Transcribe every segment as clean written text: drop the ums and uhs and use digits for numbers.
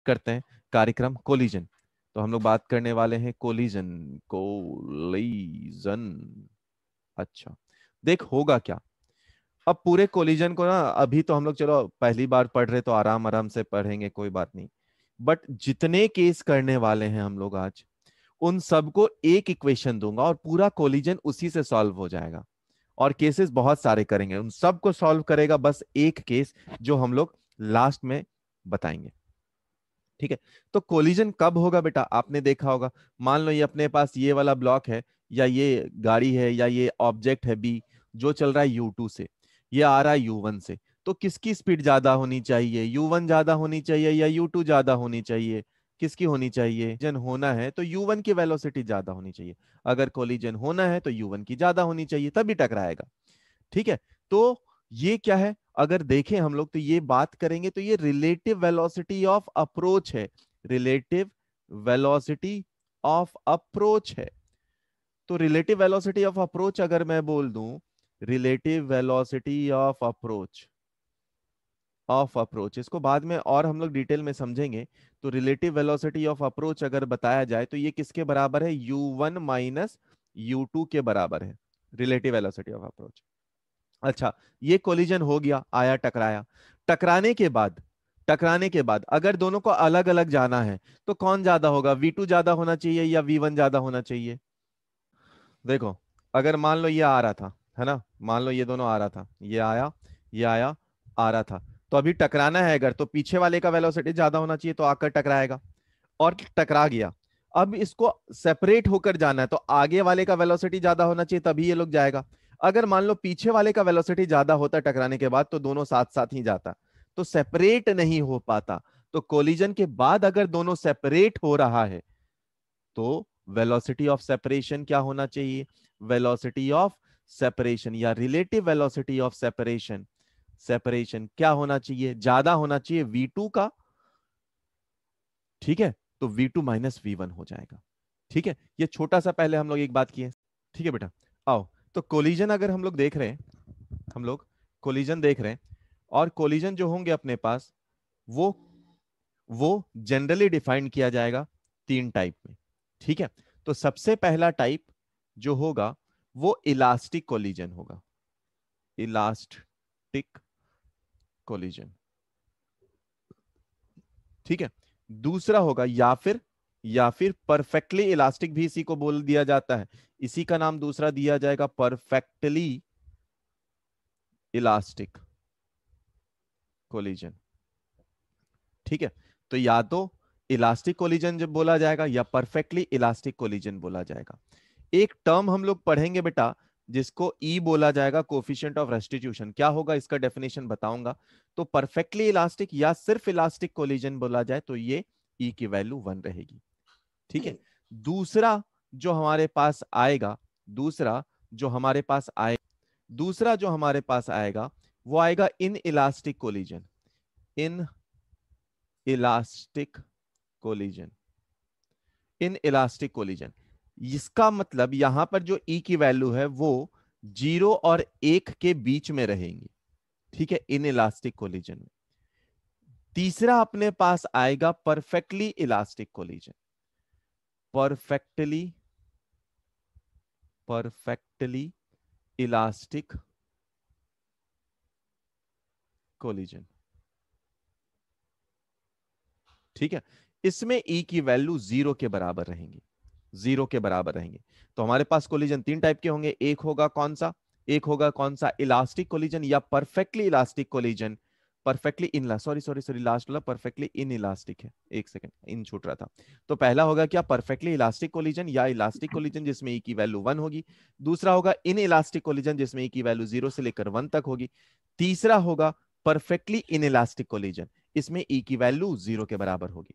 करते हैं कार्यक्रम कोलिजन। तो हम लोग बात करने वाले हैं कोलिजन। कोलिजन, अच्छा देख होगा क्या। अब पूरे कोलिजन को ना, अभी तो हम लोग चलो पहली बार पढ़ रहे तो आराम आराम से पढ़ेंगे, कोई बात नहीं। बट जितने केस करने वाले हैं हम लोग आज, उन सबको एक इक्वेशन दूंगा और पूरा कोलिजन उसी से सॉल्व हो जाएगा। और केसेस बहुत सारे करेंगे, उन सबको सॉल्व करेगा बस एक केस, जो हम लोग लास्ट में बताएंगे। ठीक है। तो कोलिजन कब होगा बेटा, आपने देखा होगा, मान लो ये अपने पास ये वाला ब्लॉक है, या ये गाड़ी है, या ये ऑब्जेक्ट है बी, जो चल रहा है U2 से, ये आ रहा है U1 से। तो किसकी स्पीड ज्यादा होनी चाहिए, U1 ज्यादा होनी चाहिए या U2 ज्यादा होनी चाहिए? किसकी होनी चाहिए? जन होना है तो U1 की वेलोसिटी ज्यादा होनी चाहिए। अगर कोलिजन होना है तो U1 की ज्यादा होनी चाहिए, तभी टकराएगा। ठीक है। तो ये क्या है, अगर देखें हम लोग तो ये बात करेंगे तो ये रिलेटिव वेलोसिटी ऑफ अप्रोच है। रिलेटिव वेलोसिटी ऑफ अप्रोच है। तो रिलेटिव वेलोसिटी ऑफ अप्रोच अगर मैं बोल दूं, रिलेटिव वेलोसिटी ऑफ अप्रोच, इसको बाद में और हम लोग डिटेल में समझेंगे। तो रिलेटिव वेलोसिटी ऑफ अप्रोच अगर बताया जाए तो ये किसके बराबर है? U1 माइनस U2 के बराबर है, रिलेटिव वेलोसिटी ऑफ अप्रोच। अच्छा, ये कोलिजन हो गया, आया टकराया। टकराने के बाद, टकराने के बाद अगर दोनों को अलग अलग जाना है तो कौन ज्यादा होगा? V2 ज्यादा होना चाहिए या V1 ज्यादा होना चाहिए? देखो, अगर मान लो ये आ रहा था, है ना, मान लो ये दोनों आ रहा था, ये आया, ये आया, आ रहा था, तो अभी टकराना है अगर, तो पीछे वाले का वेलोसिटी ज्यादा होना चाहिए, तो आकर टकराएगा और टकरा गया। अब इसको सेपरेट होकर जाना है तो आगे वाले का वेलोसिटी ज्यादा होना चाहिए, तभी ये लोग जाएगा। अगर मान लो पीछे वाले का वेलोसिटी ज्यादा होता टकराने के बाद, तो दोनों साथ साथ ही जाता, तो सेपरेट नहीं हो पाता। तो कोलिजन के बाद अगर दोनों सेपरेट हो रहा है तो वेलोसिटी ऑफ सेपरेशन क्या होना चाहिए? वेलोसिटी ऑफ सेपरेशन या relative velocity of separation, separation क्या होना चाहिए? ज्यादा होना चाहिए V2 का। ठीक है। तो V2 माइनस V1 हो जाएगा। ठीक है, ये छोटा सा पहले हम लोग एक बात किए। ठीक है बेटा, आओ। तो कोलिजन अगर हम लोग देख रहे हैं, हम लोग कोलिजन देख रहे हैं, और कोलिजन जो होंगे अपने पास, वो वो जनरली डिफाइन किया जाएगा तीन टाइप में। ठीक है। तो सबसे पहला टाइप जो होगा वो इलास्टिक कोलिजन होगा, इलास्टिक कोलिजन। ठीक है। दूसरा होगा, या फिर परफेक्टली इलास्टिक भी इसी को बोल दिया जाता है, इसी का नाम दूसरा दिया जाएगा परफेक्टली इलास्टिक कोलिजन। ठीक है। तो या तो इलास्टिक कोलिजन जब बोला जाएगा या परफेक्टली इलास्टिक कोलिजन बोला जाएगा। एक टर्म हम लोग पढ़ेंगे बेटा, जिसको ई बोला जाएगा, कोफिशिएंट ऑफ रेस्टिट्यूशन। क्या होगा इसका डेफिनेशन बताऊंगा। तो परफेक्टली इलास्टिक या सिर्फ इलास्टिक कोलिजन बोला जाए तो ये ई की वैल्यू 1 रहेगी। ठीक है। दूसरा जो हमारे पास आएगा, दूसरा जो हमारे पास आए दूसरा जो हमारे पास आएगा वो आएगा in elastic collision, in elastic collision, in elastic collision. इसका मतलब यहां पर जो ई की वैल्यू है वो 0 और 1 के बीच में रहेंगी। ठीक है, इन इलास्टिक कोलिजन में। तीसरा अपने पास आएगा perfectly elastic collision, perfectly perfectly elastic collision. ठीक है। इसमें ई की वैल्यू 0 के बराबर रहेंगी, 0 के बराबर रहेंगे। तो हमारे पास कोलिजन तीन टाइप के होंगे, एक होगा कौन सा? एक होगा कौन सा? इलास्टिक कोलिजन या perfectly elastic collision. Perfectly in, sorry sorry sorry, last वाला परफेक्टली इन इलास्टिक है, एक सेकंड इन छूट रहा था। तो पहला होगा क्या? परफेक्टली इलास्टिक कोलिजन या इलास्टिक कोलिजन जिसमें ई की वैल्यू 1 होगी। दूसरा होगा इन इलास्टिक कोलिजन जिसमें ई की वैल्यू 0 से लेकर 1 तक होगी। तीसरा होगा परफेक्टली इन इलास्टिक कोलिजन, इसमें ई की वैल्यू 0 के बराबर होगी।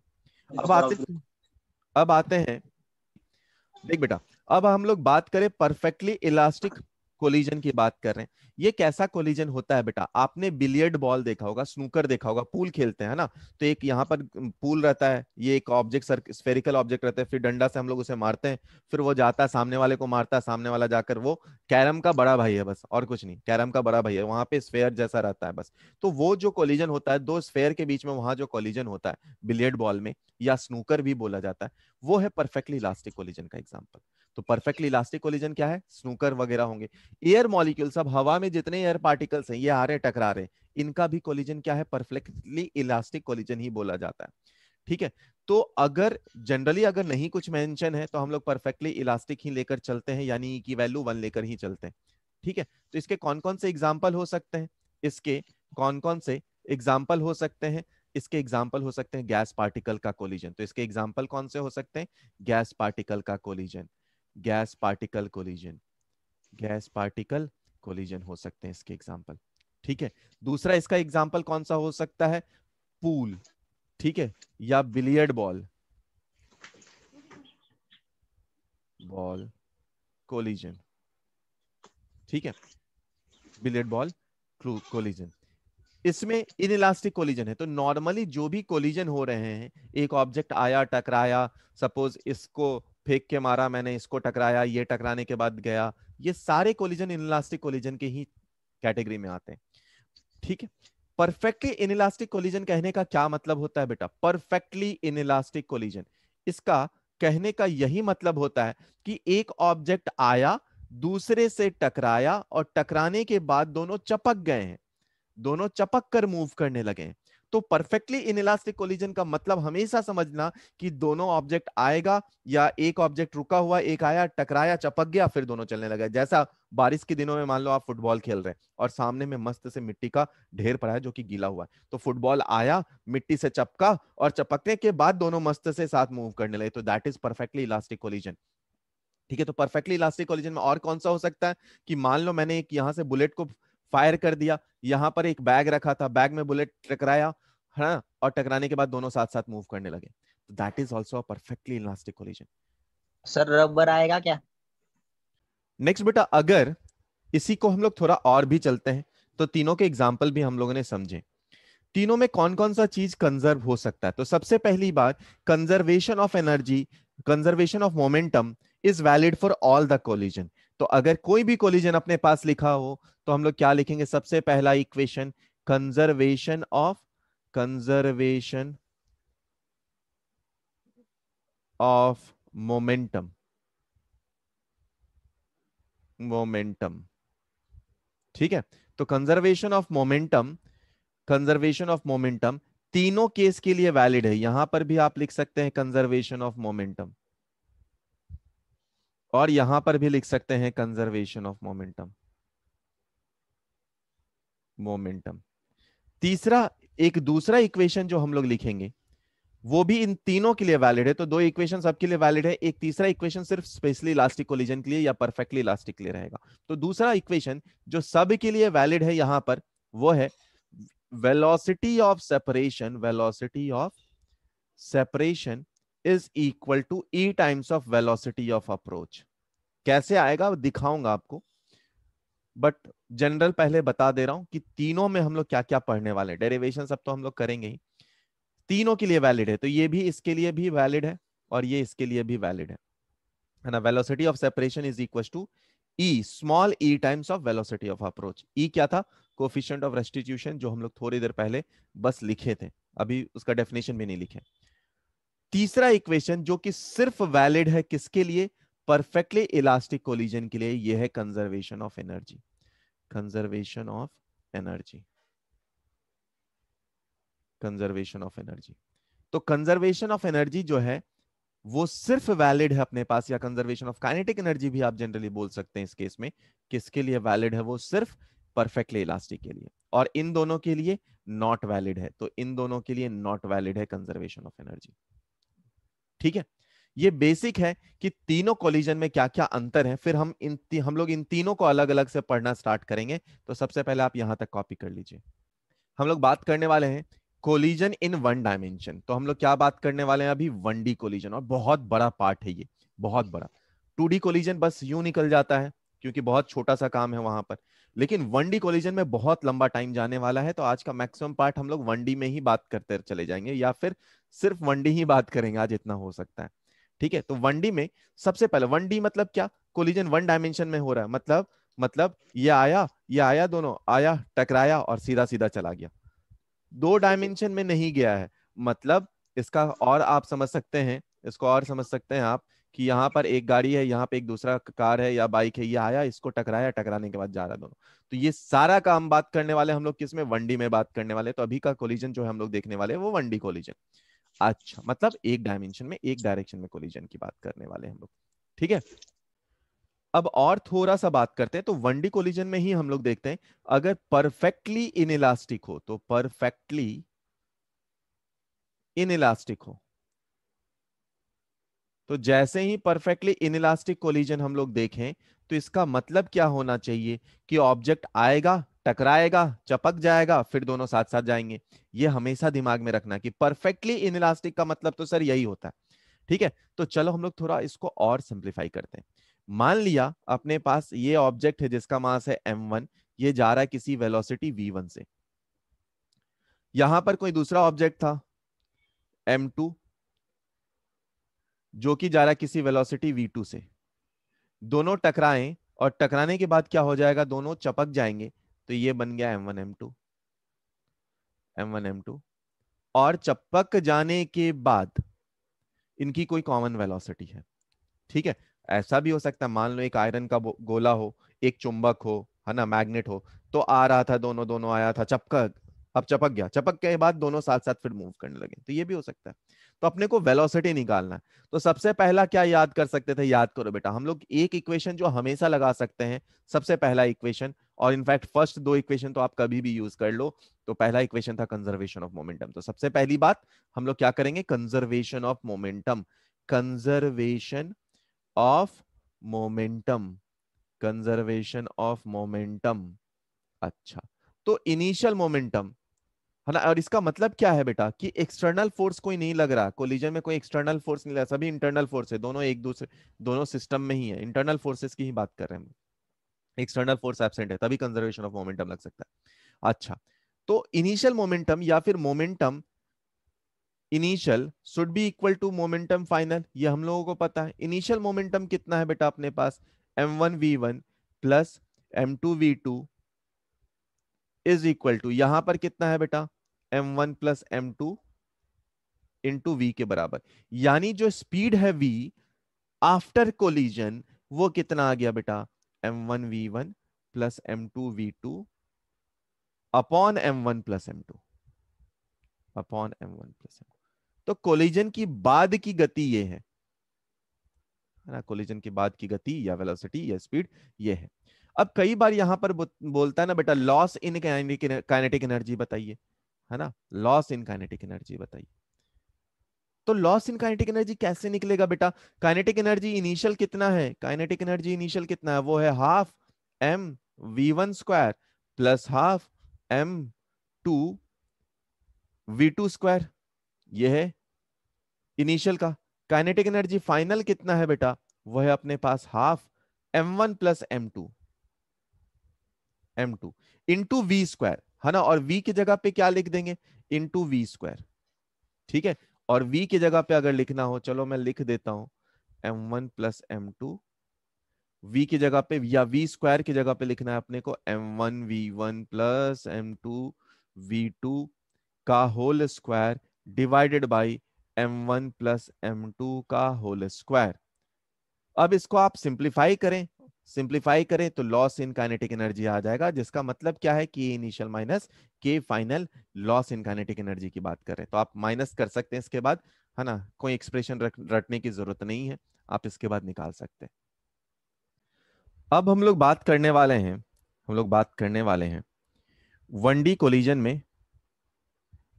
अब आते हैं, देख बेटा, अब हम लोग बात करें परफेक्टली इलास्टिक कोलिजन की बात कर रहे हैं। ये कैसा कोलिजन होता है बेटा, आपने बिलियर्ड बॉल देखा होगा, स्नूकर देखा होगा, पूल खेलते हैं ना, तो एक यहाँ पर पूल रहता है, ये एक ऑब्जेक्ट स्फेरिकल ऑब्जेक्ट रहता है, फिर डंडा से हम लोग उसे मारते हैं, फिर वो जाता है सामने वाले को मारता है, सामने वाला जाकर वो कैरम का बड़ा भाई है बस, और कुछ नहीं, कैरम का बड़ा भाई है, वहां पे स्फेयर जैसा रहता है बस। तो वो जो कोलिजन होता है दो स्फेयर के बीच में, वहां जो कोलिजन होता है बिलियर्ड बॉल में, या स्नूकर भी बोला जाता है, वो है परफेक्टली इलास्टिक कोलिजन का एग्जाम्पल। तो परफेक्टली इलास्टिक कोलिजन क्या है, स्नूकर वगैरह होंगे। एयर मॉलिक्यूल्स, अब हवा में जितने एयर पार्टिकल्स हैं ये आ रहे टकरा रहे, इनका भी कोलिजन क्या है, परफेक्टली इलास्टिक कोलिजन ही बोला जाता है। ठीक है, तो अगर जनरली अगर नहीं कुछ मेंशन है तो हम लोग परफेक्टली इलास्टिक ही लेकर चलते हैं, यानी की वैल्यू 1 लेकर ही चलते हैं। ठीक है, तो इसके कौन कौन से एग्जाम्पल हो सकते हैं, इसके कौन कौन से एग्जाम्पल हो सकते हैं, इसके एग्जाम्पल हो सकते हैं गैस पार्टिकल का कोलिजन। तो इसके एग्जाम्पल कौन से हो सकते हैं, गैस पार्टिकल का collision, gas particle collision, gas particle collision हो सकते हैं इसके एग्जाम्पल। ठीक है, दूसरा इसका एग्जाम्पल कौन सा हो सकता है, पूल, ठीक है, या बिलियर्ड बॉल, बॉल कोलिजन। ठीक है, बिलियर्ड बॉल कोलिजन, इसमें इनइलास्टिक कोलिजन है। तो नॉर्मली जो भी कोलिजन हो रहे हैं, एक ऑब्जेक्ट आया टकराया, सपोज इसको फेंक के मारा मैंने, इसको टकराया, ये टकराने के बाद गया, ये सारे कोलिजन इनइलास्टिक कोलिजन के ही कैटेगरी में आते हैं। ठीक है, परफेक्टली इनइलास्टिक कोलिजन कहने का क्या मतलब होता है बेटा, परफेक्टली इनइलास्टिक कोलिजन, इसका कहने का यही मतलब होता है कि एक ऑब्जेक्ट आया, दूसरे से टकराया, और टकराने के बाद दोनों चपक गए हैं, दोनों चपक कर मूव करने लगे हैं। तो परफेक्टली इनइलास्टिक कोलिजन का मतलब हमेशा समझना कि दोनों ऑब्जेक्ट आएगा, या एक ऑब्जेक्ट रुका हुआ, एक आया टकराया चपक गया, फिर दोनों चलने लगे। जैसा बारिश के दिनों में मान लो आप फुटबॉल खेल रहे हैं और सामने में मस्त से मिट्टी का ढेर पड़ा है जो कि गीला हुआ है, तो फुटबॉल आया, मिट्टी से चपका, और चपकने के बाद दोनों मस्त से साथ मूव करने लगे, तो that is perfectly elastic collision. ठीक है, तो परफेक्टली इलास्टिक कोलिजन में और कौन सा हो सकता है, कि मान लो मैंने एक यहां से बुलेट को फायर कर दिया, यहां पर एक बैग रखा था, बैग में बुलेट टकराया, है ना, और टकराने के बाद दोनों साथ साथ मूव करने लगे, तो that is also a perfectly elastic collision. Sir rubber आएगा क्या? नेक्स्ट बेटा, अगर इसी को हम लोग थोड़ा और भी चलते हैं, तो तीनों के एग्जाम्पल भी हम लोगों ने समझे, तीनों में कौन कौन सा चीज कंजर्व हो सकता है। तो सबसे पहली बात, conservation of energy, conservation of momentum is valid for all the collision. तो अगर कोई भी कोलिजन अपने पास लिखा हो तो हम लोग क्या लिखेंगे, सबसे पहला equation, conservation of, conservation of momentum, momentum. ठीक है, तो conservation of momentum, conservation of momentum तीनों केस के लिए वैलिड है। यहां पर भी आप लिख सकते हैं कंजर्वेशन ऑफ मोमेंटम, और यहां पर भी लिख सकते हैं कंजर्वेशन ऑफ मोमेंटम, मोमेंटम। तीसरा, एक दूसरा इक्वेशन जो हम लोग लिखेंगे वो भी इन तीनों के लिए वैलिड है। तो दो इक्वेशन सबके लिए वैलिड है, एक तीसरा इक्वेशन सिर्फ स्पेशली इलास्टिक कोलिजन के लिए या परफेक्टली इलास्टिक के लिए रहेगा। तो दूसरा इक्वेशन जो सब के लिए वैलिड है यहां पर, वो है velocity of separation, velocity of separation is equal to e times of velocity of approach. कैसे आएगा दिखाऊंगा आपको, बट जनरल पहले बता दे रहा हूं कि तीनों में हम लोग क्या क्या पढ़ने वाले हैं, डेरिवेशन सब तो हम लोग करेंगे ही, तीनों के लिए वैलिड है। तो ये भी इसके लिए भी वैलिड है और ये इसके लिए भी वैलिड है ना। Velocity of separation is equal to e, small e times of velocity of approach. E क्या था, कोफिशिएंट ऑफ रेस्टिट्यूशन, जो हम लोग थोड़ी देर पहले बस लिखे थे, अभी उसका डेफिनेशन भी नहीं लिखे। तीसरा इक्वेशन जो कि सिर्फ वैलिड है किसके लिए, परफेक्टली इलास्टिक कोलिजन के लिए, यह है conservation of energy, conservation of energy, conservation of energy. तो कंजर्वेशन ऑफ एनर्जी जो है वो सिर्फ वैलिड है अपने पास, या कंजर्वेशन ऑफ काइनेटिक एनर्जी भी आप जनरली बोल सकते हैं इस केस में, किसके लिए वैलिड है, वो सिर्फ परफेक्टली इलास्टिक के लिए, और इन दोनों के लिए नॉट वैलिड है। तो इन दोनों के लिए नॉट वैलिड है कंजर्वेशन ऑफ एनर्जी। ठीक है, ये बेसिक है कि तीनों कोलिजन में क्या क्या अंतर है, फिर हम लोग इन तीनों को अलग अलग से पढ़ना स्टार्ट करेंगे। तो सबसे पहले आप यहां तक कॉपी कर लीजिए। हम लोग बात करने वाले हैं कोलिजन इन वन डायमेंशन। तो हम लोग क्या बात करने वाले हैं अभी, 1D कोलिजन, और बहुत बड़ा पार्ट है ये, बहुत बड़ा। 2D कोलिजन बस यूं निकल जाता है क्योंकि बहुत छोटा सा काम है वहां पर। लेकिन वन डी कोलिजन में बहुत लंबा टाइम जाने वाला है, तो आज का मैक्सिमम पार्ट हम लोग वन डी में ही बात करते चले जाएंगे, या फिर सिर्फ वन डी ही बात करेंगे आज, इतना हो सकता है। ठीक है, तो वन डी में सबसे पहले, वन डी मतलब क्या, कोलिजन वन डायमेंशन में हो रहा है, मतलब ये आया, दोनों आया, टकराया और सीधा सीधा चला गया, दो डायमेंशन में नहीं गया है। मतलब इसका और आप समझ सकते हैं, इसको और समझ सकते हैं आप, कि यहाँ पर एक गाड़ी है, यहाँ पे एक दूसरा कार है या बाइक है, ये आया, इसको टकराया, टकराने के बाद जा रहा दोनों। तो ये सारा काम बात करने वाले हम लोग किस में, वनडी में बात करने वाले। तो अभी का कोलिजन जो है हम लोग देखने वाले हैं वो वनडी कोलिजन। अच्छा, मतलब एक डायमेंशन में, एक डायरेक्शन में कोलिजन की बात करने वाले हम लोग। ठीक है, अब और थोड़ा सा बात करते हैं, तो वनडी कोलिजन में ही हम लोग देखते हैं, अगर परफेक्टली इनइलास्टिक हो, तो परफेक्टली इनइलास्टिक हो, तो जैसे ही परफेक्टली इनइलास्टिक कोलिजन हम लोग देखें, तो इसका मतलब क्या होना चाहिए, कि ऑब्जेक्ट आएगा, टकराएगा, चपक जाएगा, फिर दोनों साथ साथ जाएंगे। ये हमेशा दिमाग में रखना कि परफेक्टली इनइलास्टिक का मतलब तो सर यही होता है। ठीक है, तो चलो हम लोग थोड़ा इसको और सिंप्लीफाई करते हैं। मान लिया अपने पास ये ऑब्जेक्ट है जिसका मास है m1, ये जा रहा है किसी वेलोसिटी v1 से। यहां पर कोई दूसरा ऑब्जेक्ट था m2, जो कि जा रहा है किसी वेलोसिटी v2 से। दोनों टकराएं, और टकराने के बाद क्या हो जाएगा, दोनों चपक जाएंगे, तो ये बन गया m1 m2, m1 m2। और चपक जाने के बाद इनकी कोई कॉमन वेलोसिटी है। ठीक है, ऐसा भी हो सकता है, मान लो एक आयरन का गोला हो, एक चुंबक हो, है ना, मैग्नेट हो, तो आ रहा था, दोनों दोनों आया था, चपका, अब चपक गया, चपक के बाद दोनों साथ साथ फिर मूव करने लगे, तो ये भी हो सकता है। तो अपने को वेलोसिटी निकालना है, तो सबसे पहला क्या याद कर सकते थे, याद करो बेटा, हम लोग एक इक्वेशन जो हमेशा लगा सकते हैं, सबसे पहला इक्वेशन, और इनफैक्ट फर्स्ट दो इक्वेशन तो आप कभी भी यूज कर लो। तो पहला इक्वेशन था कंजर्वेशन ऑफ मोमेंटम, तो सबसे पहली बात हम लोग क्या करेंगे, conservation of momentum, conservation of momentum, conservation of momentum. अच्छा, तो इनिशियल मोमेंटम, है ना, और इसका मतलब क्या है बेटा, कि एक्सटर्नल फोर्स कोई नहीं लग रहा, कोलिजन में कोई एक्सटर्नल फोर्स नहीं लगा, सभी इंटरनल फोर्स है, दोनों एक दूसरे, दोनों सिस्टम में ही है, इंटरनल फोर्सेस की ही बात कर रहे हैं हम, एक्सटर्नल फोर्स एब्सेंट है, तभी कंजर्वेशन ऑफ मोमेंटम लग सकता है। अच्छा, तो इनिशियल मोमेंटम या फिर momentum initial should be equal to momentum final, ये हम लोगों को पता है। इनिशियल मोमेंटम कितना है बेटा अपने पास, m1v1 plus m2v2 is equal to, यहां पर कितना है बेटा, m1 plus m2 into we के बराबर। यानी जो स्पीड है v आफ्टर कोलिजन, वो कितना आ गया बेटा, m1v1 plus m2v2 upon m1 plus m2, upon m1 plus m2। तो कोलिजन की बाद की गति ये है ना, कोलिजन के बाद की गति या वेलोसिटी या स्पीड ये है। अब कई बार यहां पर बोलता है ना बेटा, लॉस इन काइनेटिक एनर्जी बताइए, है ना, लॉस इन काइनेटिक एनर्जी बताइए। तो लॉस इन काइनेटिक एनर्जी कैसे निकलेगा बेटा, काइनेटिक एनर्जी इनिशियल कितना है, काइनेटिक एनर्जी इनिशियल कितना है, वो है half m v1 square plus half m2 v2 square, ये है इनिशियल का। काइनेटिक एनर्जी फाइनल कितना है बेटा, वह है अपने पास half m1 plus m2 into v square, है ना, और v की जगह पे क्या लिख देंगे, इंटू वी स्क्वायर। ठीक है, और v की जगह पे अगर लिखना हो, चलो मैं लिख देता हूं, m1 प्लस m2, v की जगह पे या v स्क्वायर की जगह पे लिखना है अपने को m1v1 प्लस m2v2 का whole square divided by m1 plus m2 का होल स्क्वायर। अब इसको आप सिंप्लीफाई करें, सिंप्लीफाई करें तो लॉस इन काइनेटिक एनर्जी आ जाएगा, जिसका मतलब क्या है, कि इनिशियल माइनस के final, loss in kinetic energy की बात करें तो आप माइनस कर सकते हैं इसके बाद, है ना, कोई एक्सप्रेशन रटने की जरूरत नहीं है, आप इसके बाद निकाल सकते हैं। अब हम लोग बात करने वाले हैं, हम लोग बात करने वाले हैं वन डी कोलिजन में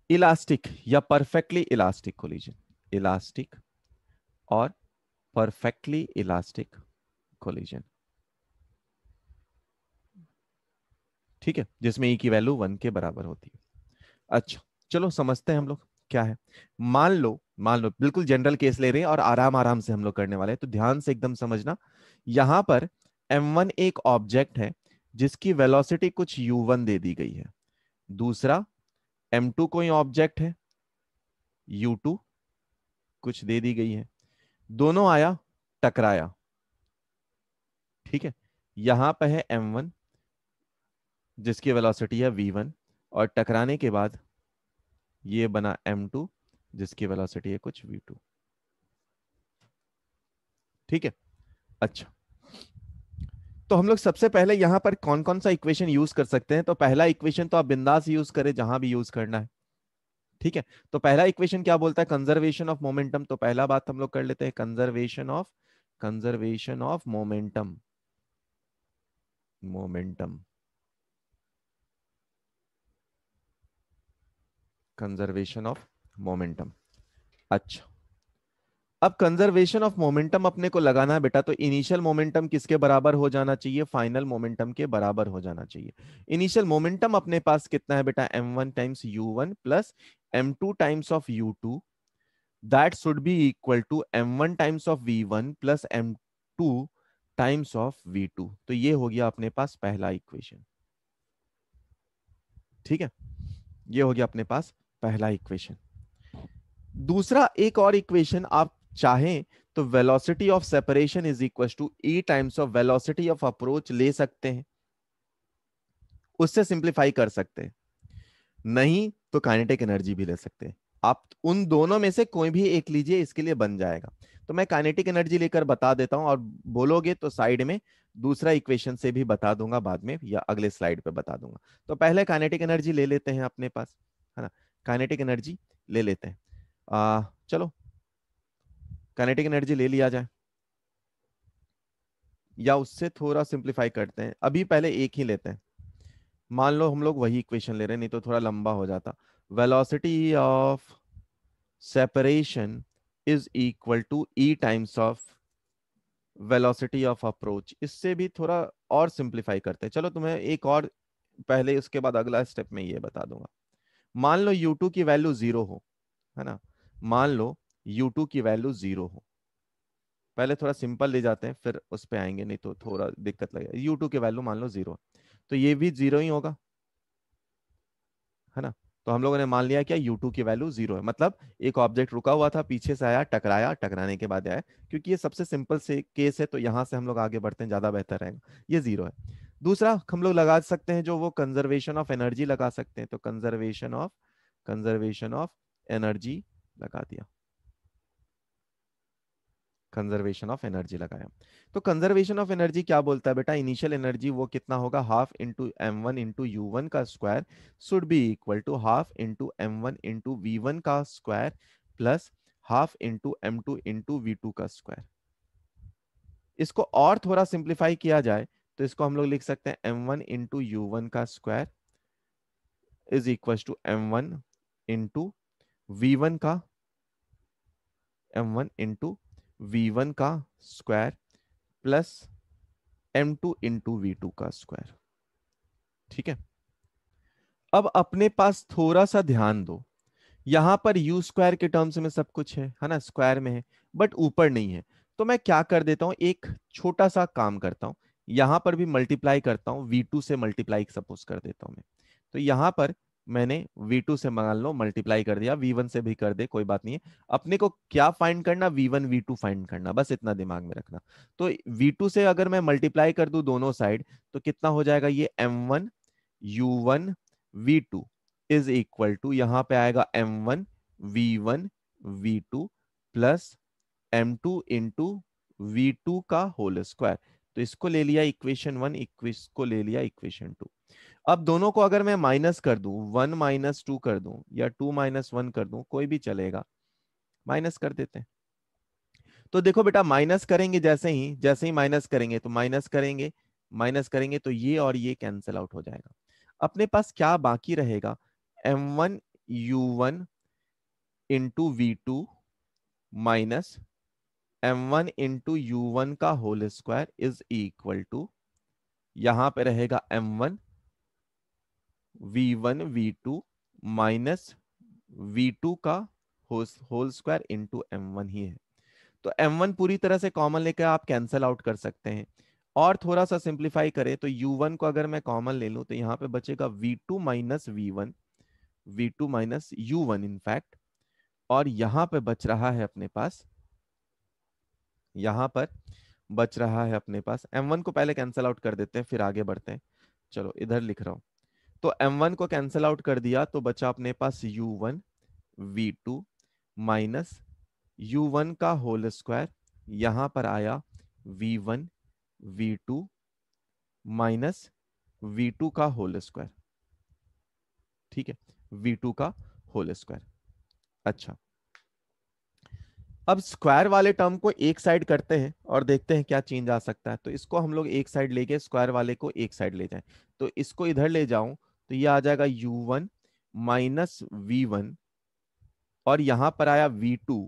इलास्टिक या परफेक्टली इलास्टिक कोलिजन, इलास्टिक और परफेक्टली इलास्टिक कोलिजन। ठीक है, जिसमें ई की वैल्यू 1 के बराबर होती है। अच्छा, चलो समझते हैं हम लोग क्या है। मान लो बिल्कुल जनरल केस ले रहे हैं और आराम आराम से हम लोग करने वाले हैं, तो ध्यान से एकदम समझना। यहां पर m1 एक ऑब्जेक्ट है जिसकी वेलोसिटी कुछ u1 दे दी गई है, दूसरा m2 कोई ऑब्जेक्ट है, u2 कुछ दे दी गई है, दोनों आया, टकराया। ठीक है, यहां पे है m1 जिसकी वेलोसिटी है v1, और टकराने के बाद ये बना m2 जिसकी वेलोसिटी है कुछ v2। ठीक है, अच्छा, तो हम लोग सबसे पहले यहां पर कौन कौन सा इक्वेशन यूज कर सकते हैं? तो पहला इक्वेशन तो आप बिंदास यूज करें जहां भी यूज करना है। ठीक है, तो पहला इक्वेशन क्या बोलता है? Conservation of momentum. तो पहला बात हम लोग कर लेते हैं, conservation of momentum. Momentum, conservation of momentum. अच्छा, अब कंजर्वेशन ऑफ मोमेंटम अपने को लगाना है बेटा, तो इनिशियल मोमेंटम किसके बराबर हो जाना चाहिए? फाइनल मोमेंटम के बराबर हो जाना चाहिए। इनिशियल मोमेंटम अपने पास कितना है बेटा? m1 times u1 plus m2 times of u2, that should be equal to m1 times of v1 plus m2 times of v2। तो ये हो गया अपने पास पहला इक्वेशन। ठीक है, ये हो गया अपने पास पहला इक्वेशन। दूसरा एक और इक्वेशन आप चाहें तो velocity of separation is equal to e times of velocity of approach ले सकते हैं, उससे सिंप्लीफाई कर सकते हैं। नहीं तो काइनेटिक एनर्जी भी ले सकते हैं। आप उन दोनों में से कोई भी एक लीजिए, इसके लिए बन जाएगा। तो मैं काइनेटिक एनर्जी लेकर बता देता हूं, और बोलोगे तो साइड में दूसरा इक्वेशन से भी बता दूंगा बाद में, या अगले स्लाइड पे बता दूंगा। तो पहले काइनेटिक एनर्जी ले लेते हैं अपने पास, है ना? काइनेटिक एनर्जी ले लेते हैं। चलो काइनेटिक एनर्जी ले लिया जाए, या उससे थोड़ा सिंप्लीफाई करते हैं। अभी पहले एक ही लेते हैं, मान लो हम लोग वही इक्वेशन ले रहे हैं, नहीं तो थोड़ा लंबा हो जाता। Velocity of separation is equal to e times of velocity of approach. इससे भी थोड़ा और सिंप्लीफाई करते हैं। चलो तुम्हें एक और, पहले उसके बाद अगला स्टेप में ये बता दूंगा। मान लो u2 की वैल्यू 0 हो, है ना? मान लो u2 की वैल्यू 0 हो। पहले थोड़ा सिंपल ले जाते हैं, फिर उस पे आएंगे, नहीं तो थोड़ा दिक्कत लगेगा। u2 की वैल्यू मान लो 0, तो ये भी 0 ही होगा, है ना? तो हम लोगों ने मान लिया क्या u2 की वैल्यू 0 है, मतलब एक ऑब्जेक्ट रुका हुआ था, पीछे से आया, टकराया, टकराने के बाद आया। क्योंकि ये सबसे सिंपल से केस है, तो यहां से हम लोग आगे बढ़ते हैं, ज्यादा बेहतर रहेगा। ये 0 है। दूसरा हम लोग लगा सकते हैं जो वो कंजर्वेशन ऑफ एनर्जी लगा सकते हैं। तो कंजर्वेशन ऑफ एनर्जी लगा दिया, कंजर्वेशन ऑफ एनर्जी लगाया। तो कंजर्वेशन ऑफ एनर्जी क्या बोलता है बेटा? इनिशियल एनर्जी वो कितना होगा? Half into m1 into u1 का square should be equal to half into m1 into v1 का square plus half into m2 into v2 का स्क्वायर। इसको और थोड़ा सिंप्लीफाई किया जाए तो इसको हम लोग लिख सकते हैं m1 इंटू u1 का square is equal to m1 into v1 का m1 इंटू v1 का square plus m2 into v two का स्क्वायर। ठीक है, अब अपने पास थोड़ा सा ध्यान दो, यहां पर यू स्क्वायर के टर्म्स में सब कुछ है ना? स्क्वायर में है, बट ऊपर नहीं है। तो मैं क्या कर देता हूं, एक छोटा सा काम करता हूं, यहां पर भी मल्टीप्लाई करता हूं, v2 से मल्टीप्लाई सपोज कर देता हूं मैं। तो यहां पर मैंने v2 से मान लो मल्टीप्लाई कर दिया, v1 से भी कर दे, कोई बात नहीं है। अपने को क्या फाइंड करना? v1 v2 फाइंड करना, बस इतना दिमाग में रखना। तो v2 से अगर मैं मल्टीप्लाई कर दूं दोनों साइड, तो कितना हो जाएगा? ये m1 u1 v2 is equal to, यहां पे आएगा m1 v1 v2 plus m2 into v2 का होल स्क्वायर। तो इसको ले लिया इक्वेशन 1, इसको ले लिया इक्वेशन 2। अब दोनों को अगर मैं माइनस कर दूं, 1 माइनस 2 कर दूं, या 2 माइनस 1 कर दूं, कोई भी चलेगा, माइनस कर देते हैं। तो देखो बेटा, माइनस करेंगे, जैसे ही माइनस करेंगे, तो माइनस करेंगे तो ये और ये कैंसिल आउट हो जाएगा। अपने पास क्या बाकी रहेगा? m1 u1 into V2 minus m1 into u1 का whole square is equal to, यहां पे रहेगा m1 v1 v2 minus v2 का होल स्क्वायर इंटू m1 ही है। तो m1 पूरी तरह से कॉमन लेकर आप कैंसल आउट कर सकते हैं, और थोड़ा सा सिंप्लीफाई करें तो u1 को अगर मैं कॉमन ले लूं तो यहाँ पे बचेगा v2 minus v1, v2 minus u1 in fact. और यहाँ पे बच रहा है अपने पास, यहाँ पर बच रहा है अपने पास, m1 को पहले कैंसिल आउट कर देते हैं फिर आगे बढ़ते हैं। चलो इधर लिख रहा हूं, तो m1 को कैंसिल आउट कर दिया तो बचा अपने पास u1 v2 माइनस u1 का होल स्क्वायर, यहां पर आया v1 v2 माइनस v2 का होल स्क्वायर। ठीक है, v2 का होल स्क्वायर। अच्छा, अब स्क्वायर वाले टर्म को एक साइड करते हैं और देखते हैं क्या चेंज आ सकता है। तो इसको हम लोग एक साइड लेके स्क्वायर वाले को एक साइड ले जाएं, तो इसको इधर ले जाऊं तो ये आ जाएगा u1 माइनस v1, और यहां पर आया v2,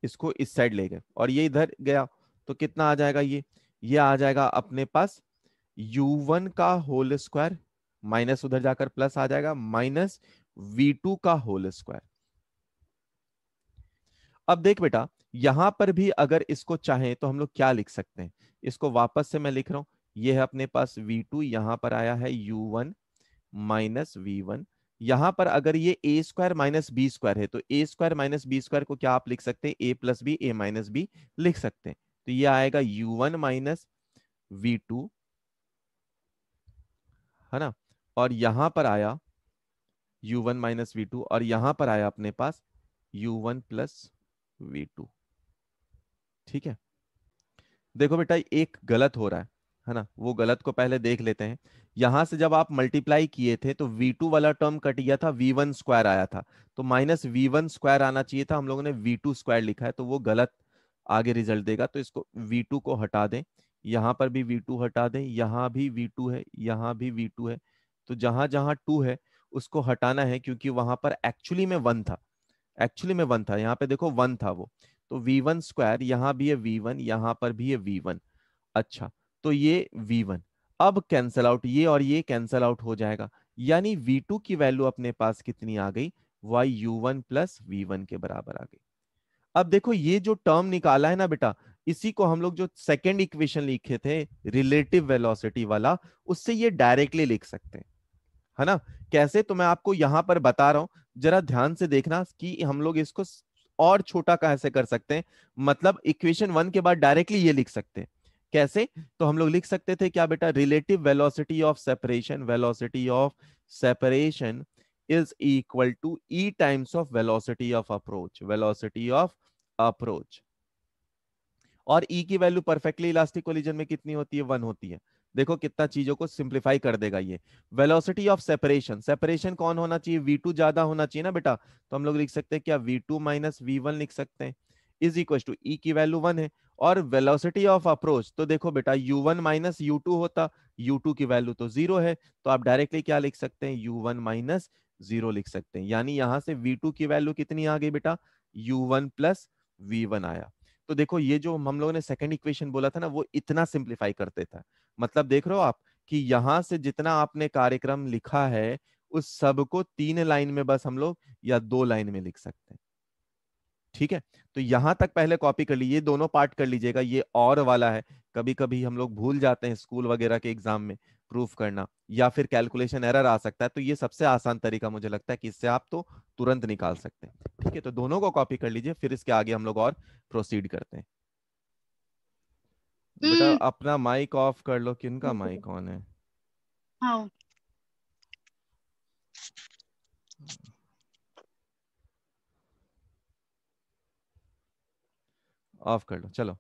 इसको इस साइड ले गए और ये इधर गया तो कितना आ जाएगा, ये आ जाएगा अपने पास u1 का होल स्क्वायर, माइनस उधर जाकर प्लस आ जाएगा, माइनस v2 का होल स्क्वायर। अब देख बेटा, यहां पर भी अगर इसको चाहें तो हम लोग क्या लिख सकते हैं, इसको वापस से मैं लिख रहा हूं, ये है अपने पास v2, यहां पर आया है u1 माइनस v1। यहां पर अगर ये ए स्क्वायर माइनस बी स्क्वायर है तो ए स्क्वायर माइनस बी स्क्वायर को क्या आप लिख सकते हैं, ए प्लस बी, ए माइनस बी लिख सकते हैं। तो ये आएगा u1 माइनस v2, है ना, और यहां पर आया u1 माइनस v2, और यहां पर आया अपने पास u1 प्लस v2। ठीक है, देखो बेटा एक गलत हो रहा है ना, वो गलत को पहले देख लेते हैं। यहां से जब आप मल्टीप्लाई किए थे तो v2 वाला टर्म कट गया था, v1 स्क्वायर आया था, तो माइनस v1 स्क्वायर आना चाहिए था, हम लोगों ने v2 स्क्वायर लिखा है तो वो गलत आगे रिजल्ट देगा। तो इसको v2 को हटा दें, यहां पर भी v2 हटा दें, यहां भी v2 है, यहां भी v2 है, तो जहां जहां 2 है उसको हटाना है क्योंकि वहां पर एक्चुअली में 1 था, एक्चुअली में 1 था, यहाँ पे देखो 1 था वो। तो v1 स्क्वायर, यहाँ भी है v1, यहाँ पर भी है v1। अच्छा, तो ये v1 अब कैंसल आउट, ये और ये कैंसल आउट हो जाएगा, यानी v2 की वैल्यू अपने पास कितनी आ गई, y u1 प्लस v1 के बराबर आ गई। अब देखो ये जो टर्म निकाला है ना बेटा, इसी को हम लोग जो सेकेंड इक्वेशन लिखे थे रिलेटिव वेलोसिटी वाला, उससे ये डायरेक्टली लिख सकते हैं, है ना। कैसे, तो मैं आपको यहां पर बता रहा हूं, जरा ध्यान से देखना कि हम लोग इसको और छोटा कैसे कर सकते हैं। मतलब इक्वेशन 1 के बाद डायरेक्टली ये लिख सकते हैं, कैसे, तो हम लोग लिख सकते थे क्या बेटा, relative velocity of separation, velocity of separation is equal to e times of velocity of approach, velocity of approach. और ई की वैल्यू परफेक्टली इलास्टिक कोलिजन में कितनी होती है, 1 होती है। देखो कितना चीजों को सिंप्लीफाई कर देगा ये। वेलोसिटी ऑफ सेपरेशन, सेपरेशन कौन होना चाहिए, v2 ज्यादा होना चाहिए ना बेटा, तो हम लोग लिख सकते हैं क्या, v2 माइनस v1 लिख सकते हैं, इज इक्वल टू ई की वैल्यू 1 है। और वेलोसिटी ऑफ अप्रोच तो देखो बेटा u1 माइनस u2 होता, u2 की वैल्यू तो 0 है, तो आप डायरेक्टली क्या लिख सकते हैं, u1 माइनस 0 लिख सकते हैं, यानी यहां से v2 की वैल्यू कितनी आ गई बेटा, u1 प्लस v1 आया। तो देखो ये जो हम लोगों ने सेकंड इक्वेशन बोला था ना, वो इतना सिंप्लीफाई कर देता है। मतलब देख रहे हो आप कि यहां से जितना आपने कार्यक्रम लिखा है उस सब को 3 लाइन में बस हम लोग या 2 लाइन में लिख सकते हैं। ठीक है, तो यहां तक पहले कॉपी कर लीजिए, दोनों पार्ट कर लीजिएगा, ये और वाला है, कभी कभी हम लोग भूल जाते हैं स्कूल वगैरह के एग्जाम में प्रूफ करना, या फिर कैलकुलेशन एरर आ सकता है, तो ये सबसे आसान तरीका मुझे लगता है कि इससे आप तो तुरंत निकाल सकते हैं। ठीक है, तो दोनों को कॉपी कर लीजिए, फिर इसके आगे हम लोग और प्रोसीड करते हैं। बेटा हम्म। अपना माइक ऑफ कर लो, किनका माइक ऑन है। हाँ। ऑफ कर लो, चलो।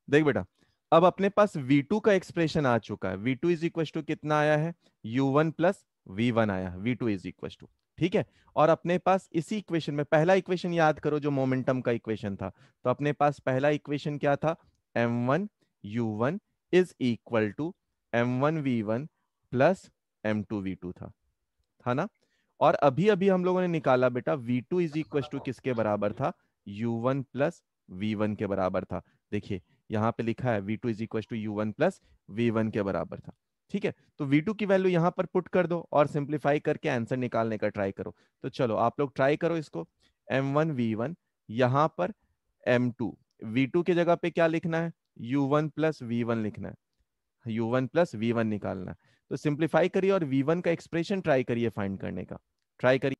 देख बेटा, अब अपने पास v2 का एक्सप्रेशन आ चुका है, v2 इज इक्वल टू कितना आया है, u1 प्लस v1 आया है, v2 इज इक्वल टू। ठीक है, और अपने पास इसी इक्वेशन में पहला इक्वेशन याद करो जो मोमेंटम का इक्वेशन था, तो अपने पास पहला इक्वेशन क्या था, m1 u1 is equal to m1 v1 plus m2 v2 था ना। और अभी अभी हम लोगों ने निकाला बेटा v2 इज इक्वल टू किसके बराबर था, u1 प्लस v1 के बराबर था। देखिए यहाँ पे लिखा है v2 is equal to u1 plus v1 के बराबर था। ठीक है, तो v2 की वैल्यू यहाँ पर पुट कर दो और सिंप्लीफाई करके आंसर निकालने का ट्राई करो। तो चलो आप लोग ट्राई करो इसको, m1 v1, यहाँ पर m2, V2 की जगह पे क्या लिखना है, U1 प्लस V1 लिखना है, U1 प्लस V1 निकालना है। तो सिंप्लीफाई करिए और V1 का एक्सप्रेशन ट्राई करिए फाइंड करने का, ट्राई करिए।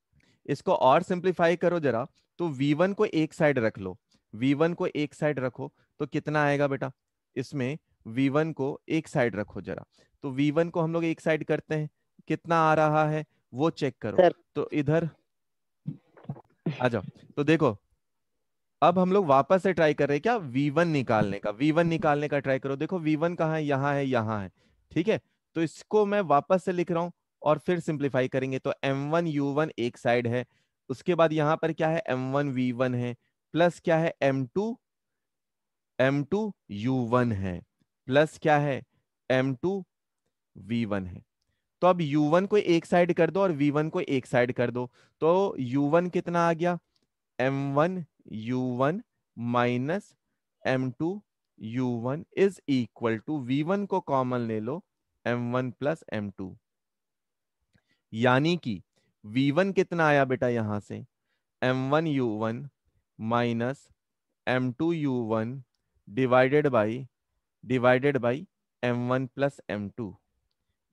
इसको और सिंप्लीफाई करो जरा, तो V1 को एक साइड रख लो, V1 को एक साइड रखो तो कितना आएगा बेटा, इसमें V1 को एक साइड रखो जरा, तो V1 को हम लोग एक साइड करते हैं, कितना आ रहा है वो चेक करो। सर तो इधर आ जाओ, तो देखो अब हम लोग वापस से ट्राई कर रहे हैं क्या, V1 निकालने का, V1 निकालने का ट्राई करो। देखो V1 कहाँ है, यहाँ है, यहाँ है, ठीक है। तो इसको मैं वापस से लिख रहा हूँ और फिर सिंप्लीफाई करेंगे, तो M1U1 एक साइड है, उसके बाद यहाँ पर क्या है, M1V1 है, प्लस क्या है, M2U1 है, प्लस क्या है, M2V1 है। तो अब U1 को एक साइड कर दो और V1 को एक साइड कर दो, तो U1 कितना आ गया, M1U1 minus M2U1 is equal to, V1 को कॉमन ले लो, M1 प्लस M2, यानी कि V1 कितना आया बेटा यहां से, M1U1 minus M2U1 divided by M1 plus M2,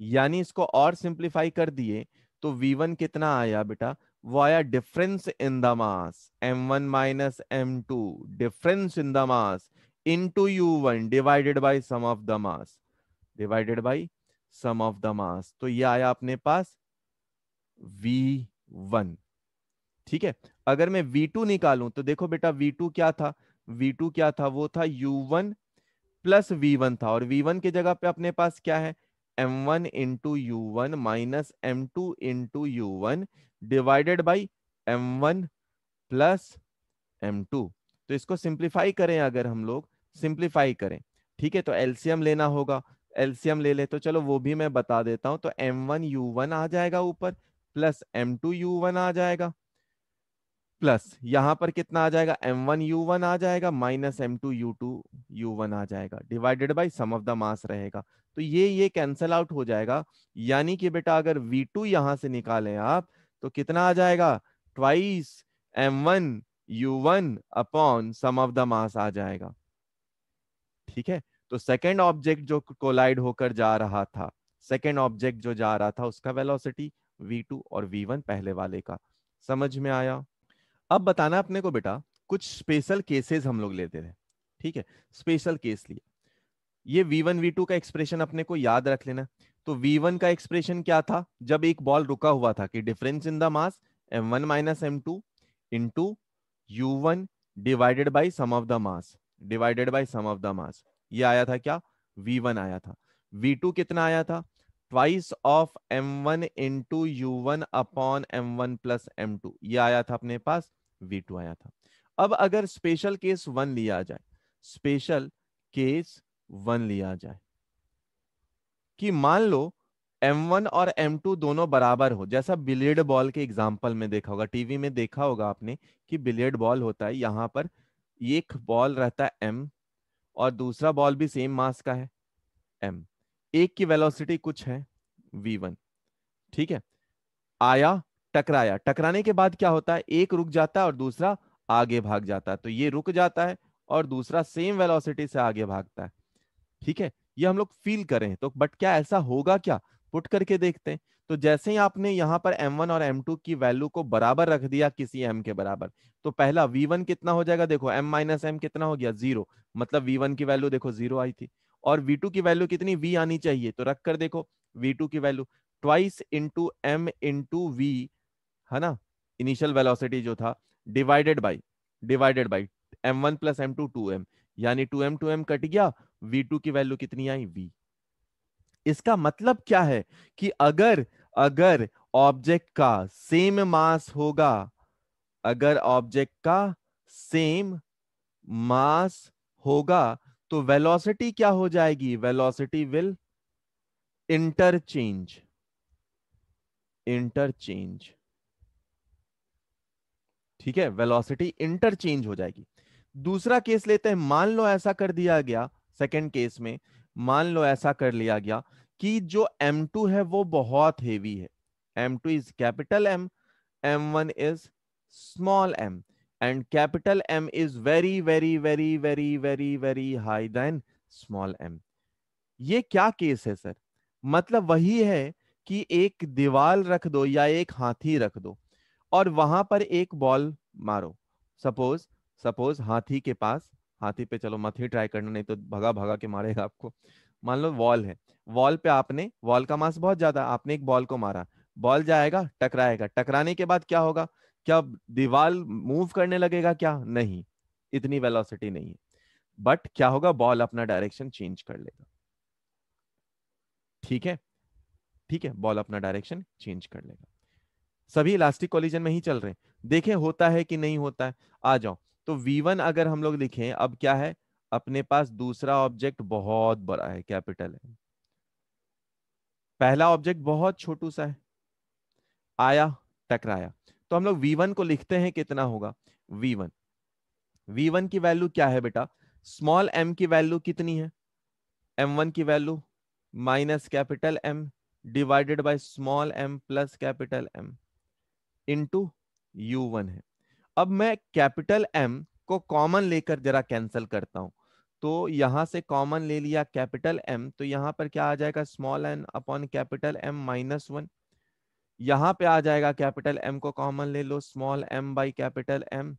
यानी इसको और सिंप्लीफाई कर दिए तो V1 कितना आया बेटा, वो आया difference in the mass, M1 minus M2 difference in the mass into U1 divided by sum of the mass, divided by sum of the mass, तो ये आया अपने पास V1। ठीक है, अगर मैं V2 निकालूं तो देखो बेटा V2 क्या था, V2 क्या था, वो था U1 प्लस V1 था, और V1 की जगह पे अपने पास क्या है, M1 into U1 minus M2 into U1 divided by M1 plus M2। तो इसको सिंप्लीफाई करें, अगर हम लोग सिंप्लीफाई करें, ठीक है, तो एलसीएम लेना होगा, एलसीएम ले ले, तो चलो वो भी मैं बता देता हूं, तो M1U1 आ जाएगा ऊपर, प्लस M2U1 आ जाएगा, प्लस यहां पर कितना आ जाएगा, M1U1 आ जाएगा, माइनस M2U1 आ जाएगा, divided by sum of the mass रहेगा। तो ये कैंसल आउट हो जाएगा, यानी कि बेटा अगर V2 यहां से निकालें आप, तो कितना आ जाएगा, twice M1U1 upon sum of the mass आ जाएगा। ठीक है, तो सेकेंड ऑब्जेक्ट जो कोलाइड होकर जा रहा था, सेकेंड ऑब्जेक्ट जो जा रहा था उसका वेलोसिटी V2 और V1 पहले वाले का, समझ में आया। अब बताना अपने को बेटा, कुछ स्पेशल केसेस हम लोग लेते हैं, ठीक है, स्पेशल केस लिए, ये V1 V2 का एक्सप्रेशन अपने को याद रख लेना। तो V1 का एक्सप्रेशन क्या था, जब एक बॉल रुका हुआ था, कि difference in the mass M1 minus M2 into U1 divided by sum of the mass, divided by sum of the mass, ये आया था क्या, V1 आया था। V2 कितना आया था, twice of M1 into U1 upon M1 plus M2, ये आया था अपने पास, V2 आया था। अब अगर स्पेशल केस 1 लिया जाए, स्पेशल केस 1 लिया जाए, कि मान लो M1 और M2 दोनों बराबर हो, जैसा बिलियर्ड बॉल के एग्जांपल में देखा होगा, टीवी में देखा होगा आपने, कि बिलियर्ड बॉल होता है, यहां पर एक बॉल रहता है M और दूसरा बॉल भी सेम मास का है M, एक की वेलोसिटी कुछ है V1, ठीक है, आया, टकराया, टकराने के बाद क्या होता है, एक रुक जाता है और दूसरा आगे भाग जाता है, तो ये रुक जाता है और दूसरा सेम वेलोसिटी से आगे भागता है। ठीक है, ये हम लोग फील करें तो, बट क्या ऐसा होगा क्या, पुट करके देखते हैं। तो जैसे ही आपने यहां पर M1 और M2 की वैल्यू को बराबर रख दिया किसी M के बराबर, तो पहला V1 कितना हो जाएगा, देखो M माइनस M कितना हो गया, 0, मतलब V1 की वैल्यू देखो 0 आई थी, और V2 की वैल्यू कितनी, V आनी चाहिए, तो रख कर देखो V2 की value twice into M into V, है ना, इनिशियल वेलोसिटी जो था, divided by M1 plus M2 2M, यानी 2M कट गया, V2 की वैल्यू कितनी आई, V। इसका मतलब क्या है, कि अगर अगर ऑब्जेक्ट का सेम मास होगा, अगर ऑब्जेक्ट का सेम मास होगा, तो वेलोसिटी क्या हो जाएगी, वेलोसिटी विल इंटरचेंज, इंटरचेंज, ठीक है, वेलोसिटी इंटरचेंज हो जाएगी। दूसरा केस लेते हैं, मान लो ऐसा कर दिया गया, सेकंड केस में मान लो ऐसा कर लिया गया कि जो M2 है वो बहुत हेवी है, M2 is capital M, M1 is small m, and capital M is very very very very very very high than small m. ये क्या केस है सर? मतलब वही है कि एक दीवार रख दो या एक हाथी रख दो और वहां पर एक बॉल मारो। सपोज सपोज हाथी के पास, हाथी पे चलो मत ही ट्राई करना, नहीं तो भगा भगा के मारेगा आपको। मान लो वॉल है, वॉल पे आपने, वॉल का मास बहुत ज्यादा, आपने एक बॉल को मारा, बॉल जाएगा टकराएगा, टकराने के बाद क्या होगा? क्या दीवार मूव करने लगेगा? क्या नहीं, इतनी वेलोसिटी नहीं है। बट क्या होगा? बॉल अपना डायरेक्शन चेंज कर लेगा। ठीक है, ठीक है, बॉल अपना डायरेक्शन चेंज कर लेगा। सभी इलास्टिक कोलिजन में ही चल रहे हैं। देखें होता है कि नहीं होता है। आ जाओ। तो V1 अगर हम लोग लिखें, अब क्या है? अपने पास दूसरा ऑब्जेक्ट बहुत बड़ा है, कैपिटल है। पहला ऑब्जेक्ट बहुत छोटू सा है, आया, टकराया। तो हम लोग V1 को लिखते हैं, कितना होगा? V1, V1 की वैल्यू क्या है बेटा? स्मॉल m की वैल्यू कितनी है? M1 की value minus capital M divided by small m plus capital M into U1 है। अब मैं कैपिटल M को कॉमन लेकर जरा कैंसिल करता हूं। तो यहां से कॉमन ले लिया कैपिटल M, तो यहां पर क्या आ जाएगा? Small n upon capital M minus one. यहां पे आ जाएगा कैपिटल M को कॉमन ले लो, small m by capital M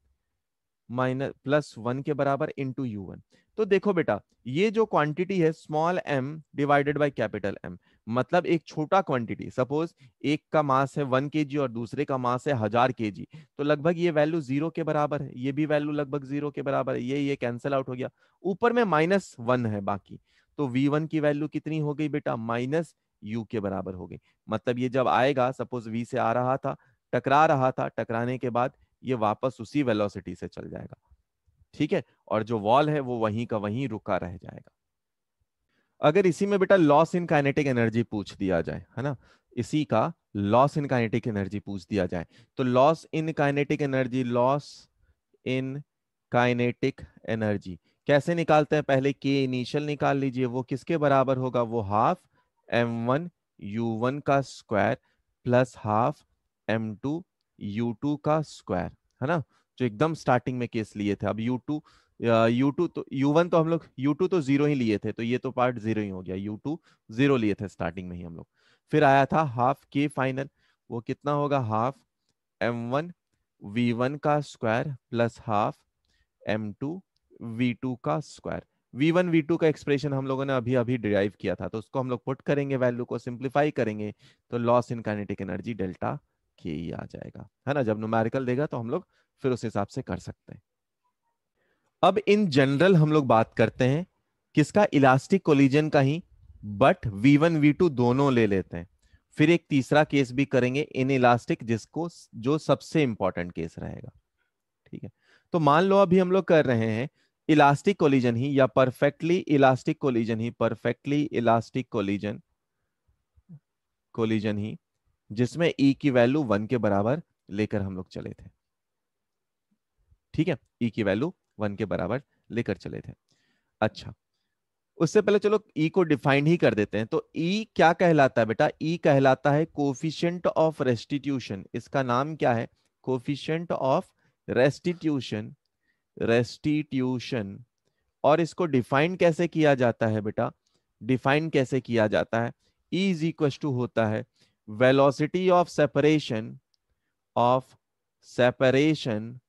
minus plus one के बराबर इंटू U1। तो देखो बेटा, ये जो क्वांटिटी है small m divided by capital M, मतलब एक छोटा क्वांटिटी, सपोज एक का मास है 1 kg और दूसरे का मास है 1000 kg, तो लगभग ये वैल्यू जीरो के बराबर है, ये भी वैल्यू लगभग जीरो के बराबर है, ये कैंसिल आउट हो गया। ऊपर में माइनस वन है बाकी, तो V1 की वैल्यू कितनी हो गई बेटा? माइनस U के बराबर हो गई। मतलब ये जब आएगा, सपोज V से आ रहा था, टकरा रहा था, टकराने के बाद ये वापस उसी वेलोसिटी से चल जाएगा। ठीक है, और जो वॉल है वो वहीं का वहीं रुका रह जाएगा। अगर इसी में बेटा लॉस इन काइनेटिक एनर्जी पूछ दिया जाए, है ना, इसी का लॉस इन काइनेटिक एनर्जी पूछ दिया जाए, तो loss in kinetic energy, loss in kinetic energy कैसे निकालते हैं? पहले के इनिशियल निकाल लीजिए, वो किसके बराबर होगा? वो हाफ m1 u1 का square plus half m2 u2 का स्क्वायर, है ना, जो एकदम स्टार्टिंग में केस लिए थे। अब U2 तो U1 तो हम लोग U2 तो जीरो ही लिए थे, तो ये तो पार्ट जीरो ही हो गया, U2 जीरो लिए थे स्टार्टिंग में ही हम लोग। फिर आया था हाफ के फाइनल, वो कितना होगा? हाफ m1 v1 का square plus half m2 v2 का स्क्वायर। v1 v2 का एक्सप्रेशन हम लोगों ने अभी अभी डिराइव किया था, तो उसको हम लोग पुट करेंगे, वैल्यू को सिंप्लीफाई करेंगे, तो loss in kinetic energy delta के ही आ जाएगा, है ना। जब न्यूमेरिकल देगा तो हम लोग फिर उस हिसाब से कर सकते हैं। अब इन जनरल हम लोग बात करते हैं किसका? इलास्टिक कोलिजन का ही, बट V1 V2 दोनों ले लेते हैं। फिर एक तीसरा केस भी करेंगे इन इलास्टिक, जिसको जो सबसे इंपॉर्टेंट केस रहेगा। ठीक है, तो मान लो अभी हम लोग कर रहे हैं इलास्टिक कोलिजन ही, या परफेक्टली इलास्टिक कोलिजन ही, परफेक्टली इलास्टिक कोलिजन कोलिजन ही, जिसमें E की वैल्यू 1 के बराबर लेकर हम लोग चले थे। ठीक है, E की वैल्यू 1 के बराबर लेकर चले थे। अच्छा, उससे पहले चलो E को डिफाइन ही कर देते हैं। तो E क्या कहलाता है बेटा? E कहलाता है कोफिशिएंट ऑफ रेस्टिट्यूशन। इसका नाम क्या है? Coefficient of restitution, restitution. और इसको डिफाइन कैसे किया जाता है बेटा? डिफाइन कैसे किया जाता है? E इज इक्वल टू होता है velocity of separation, of separation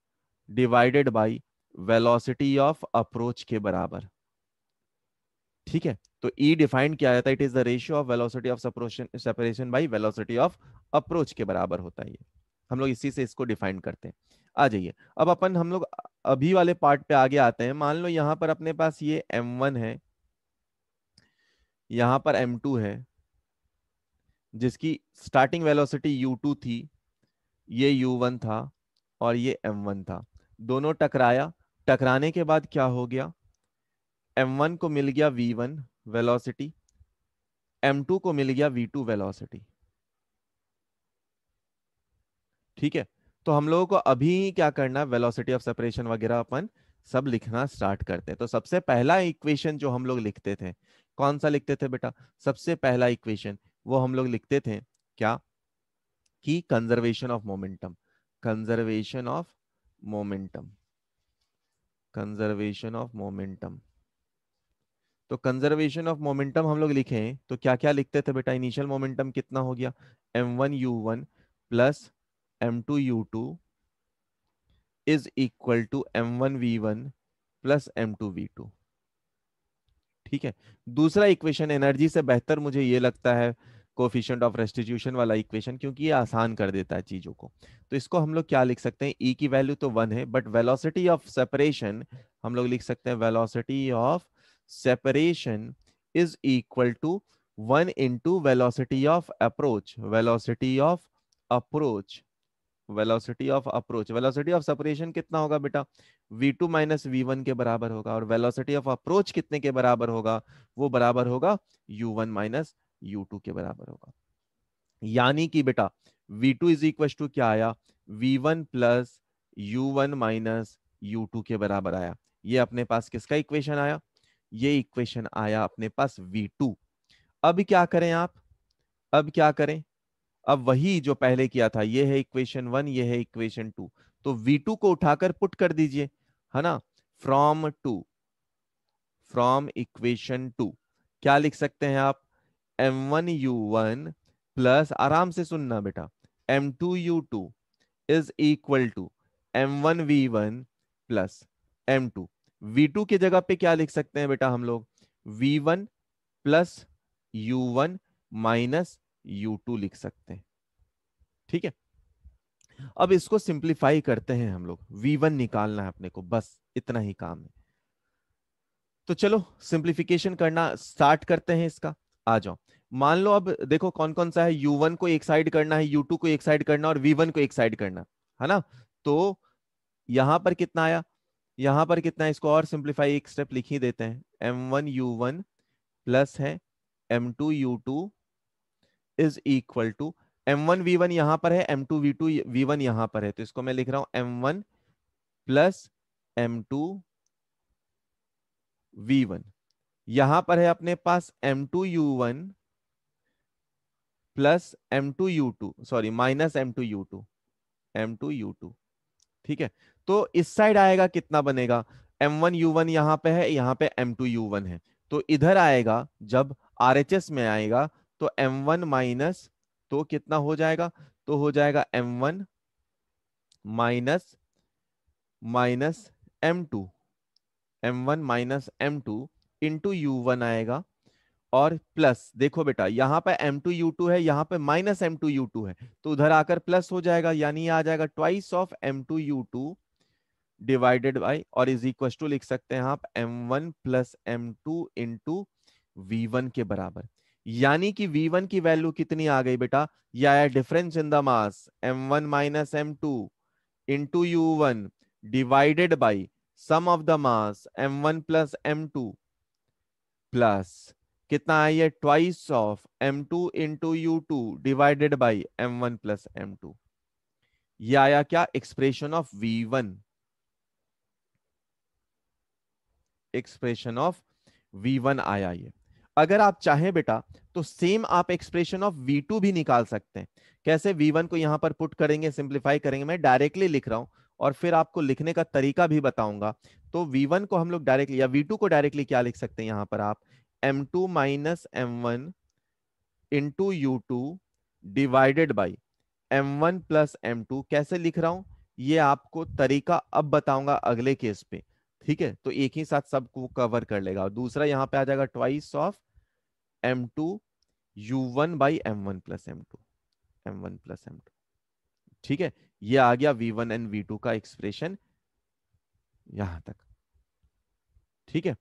divided by velocity of approach के बराबर। ठीक है, तो E डिफाइंड किया जाता है, it is the ratio of velocity of separation by velocity of approach के बराबर होता है ये। हम लोग इसी से इसको डिफाइन करते हैं। आ जाइए, अब अपन हम लोग अभी वाले पार्ट पे आगे आते हैं। मान लो यहां पर अपने पास ये m1 है, यहां पर m2 है, जिसकी स्टार्टिंग वेलोसिटी u2 थी, ये u1 था और ये m1 था। दोनों टकराया, टकराने के बाद क्या हो गया? m1 को मिल गया v1 वेलोसिटी, m2 को मिल गया v2 वेलोसिटी। ठीक है, तो हम लोगों को अभी क्या करना है? वेलोसिटी ऑफ सेपरेशन वगैरह अपन सब लिखना स्टार्ट करते हैं। तो सबसे पहला इक्वेशन जो हम लोग लिखते थे, कौन सा लिखते थे बेटा? सबसे पहला इक्वेशन वो हम लोग लिखते थे क्या? कि conservation of momentum, conservation of momentum, conservation of momentum. तो कंजर्वेशन ऑफ मोमेंटम हम लोग लिखें तो क्या क्या लिखते थे बेटा? इनिशियल मोमेंटम कितना हो गया? m1u1 plus m2u2 is equal to m1v1 plus m2v2। ठीक है। दूसरा इक्वेशन एनर्जी से बेहतर मुझे ये लगता है कोफिशिएंट ऑफ रेस्टिट्यूशन वाला इक्वेशन, क्योंकि ये आसान कर देता है चीजों को। तो इसको हम लोग क्या लिख सकते हैं? ई की वैल्यू तो 1 है, बट वेलोसिटी ऑफ सेपरेशन हम लोग लिख सकते हैं velocity of separation is equal to 1 into velocity of approach. Velocity of approach, velocity of approach, velocity of separation कितना होगा बेटा? v2 माइनस v1 के बराबर होगा। और वेलोसिटी ऑफ अप्रोच कितने के बराबर होगा? वो बराबर होगा u1 माइनस u2 के बराबर होगा। यानी कि बेटा v2 इज इक्वल टू क्या आया? v1 plus u1 minus u2 के बराबर आया। ये अपने पास किसका इक्वेशन आया? ये इक्वेशन आया अपने पास v2। अब क्या करें आप? अब क्या करें? अब वही जो पहले किया था, ये है इक्वेशन 1, ये है इक्वेशन 2। तो v2 को उठाकर पुट कर दीजिए, है ना? फ्रॉम टू, फ्रॉम इक्वेशन 2 क्या लिख सकते हैं आप? m1u1 प्लस, आराम से सुनना बेटा, m2u2 is equal to m1v1 plus m2। v2 की जगह पे क्या लिख सकते हैं बेटा हम लोग? v1 plus u1 minus u2 लिख सकते हैं। ठीक है। अब इसको सिंप्लीफाई करते हैं हम लोग, v1 निकालना है अपने को, बस इतना ही काम है। तो चलो सिंप्लीफिकेशन करना स्टार्ट करते हैं इसका। आ जाओ। मान लो अब देखो कौन कौन सा है। u1 को एक साइड करना है, u2 को एक साइड करना और v1 को एक साइड करना है ना? तो यहां पर कितना आया? यहां पर कितना है? इसको और सिंप्लीफाई एक स्टेप लिख ही देते हैं। m1u1 प्लस है m2u2 is equal to m1v1 यहां पर है, m2v1 यहां पर है, तो इसको मैं लिख रहा हूं m1 प्लस m2v1। यहां पर है अपने पास m2u1 plus m2u2, sorry minus m2u2। ठीक है। तो इस साइड आएगा कितना बनेगा? m1u1 यहां पे है, यहां पे m2u1 है, तो इधर आएगा जब RHS में आएगा तो m1 माइनस, तो कितना हो जाएगा? तो हो जाएगा m1 minus minus m2, m1 minus m2 into u1 आएगा। और प्लस देखो बेटा यहां पे m2u2 है, यहां पे माइनस m2u2 है, तो उधर आकर प्लस हो जाएगा, यानी आ जाएगा twice of m2u2 divided by, और इज इक्वल टू लिख सकते हैं आप m1 plus m2 into v1 के बराबर। यानी कि v1 की वैल्यू कितनी आ गई बेटा? यह है difference in the mass m1 minus m2 into u1 divided by sum of the mass m1 plus m2 plus कितना है ये? Twice of m2 into u2 divided by m1 plus m2। ये आया क्या? Expression of v1, expression of v1 आया ये। अगर आप चाहें बेटा तो सेम आप एक्सप्रेशन ऑफ v2 भी निकाल सकते हैं। कैसे? v1 को यहां पर पुट करेंगे, सिंप्लीफाई करेंगे, मैं डायरेक्टली लिख रहा हूं और फिर आपको लिखने का तरीका भी बताऊंगा। तो v1 को हम लोग डायरेक्टली, या v2 को डायरेक्टली क्या लिख सकते हैं यहां पर आप? m2 minus m1 into u2 divided by m1 plus m2। कैसे लिख रहा हूं ये आपको तरीका अब बताऊंगा अगले केस पे। ठीक है, तो एक ही साथ सबको कवर कर लेगा। और दूसरा यहां पे आ जाएगा twice of m2 u1 by m1 plus m2, m1 plus m2। ठीक है, ये आ गया v1 एंड v2 का एक्सप्रेशन यहां तक। ठीक है।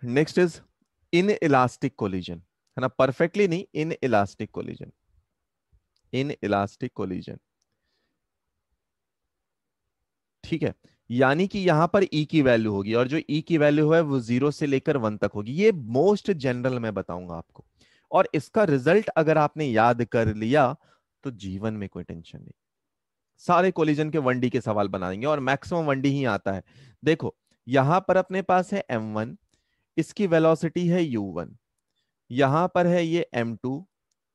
Next is in elastic collision, है ना? परफेक्टली नहीं, in elastic collision, in elastic collision. ठीक है। यानी कि यहां पर E की वैल्यू होगी, और जो E की वैल्यू है वो 0 से लेकर 1 तक होगी। ये मोस्ट जनरल मैं बताऊंगा आपको, और इसका रिजल्ट अगर आपने याद कर लिया तो जीवन में कोई टेंशन नहीं। सारे कोलिजन के 1D के सवाल बनाएंगे, और मैक्सिमम 1D ही आता है। देखो यहां पर अपने पास है m1, इसकी वेलोसिटी है u1। यहां पर है ये m2,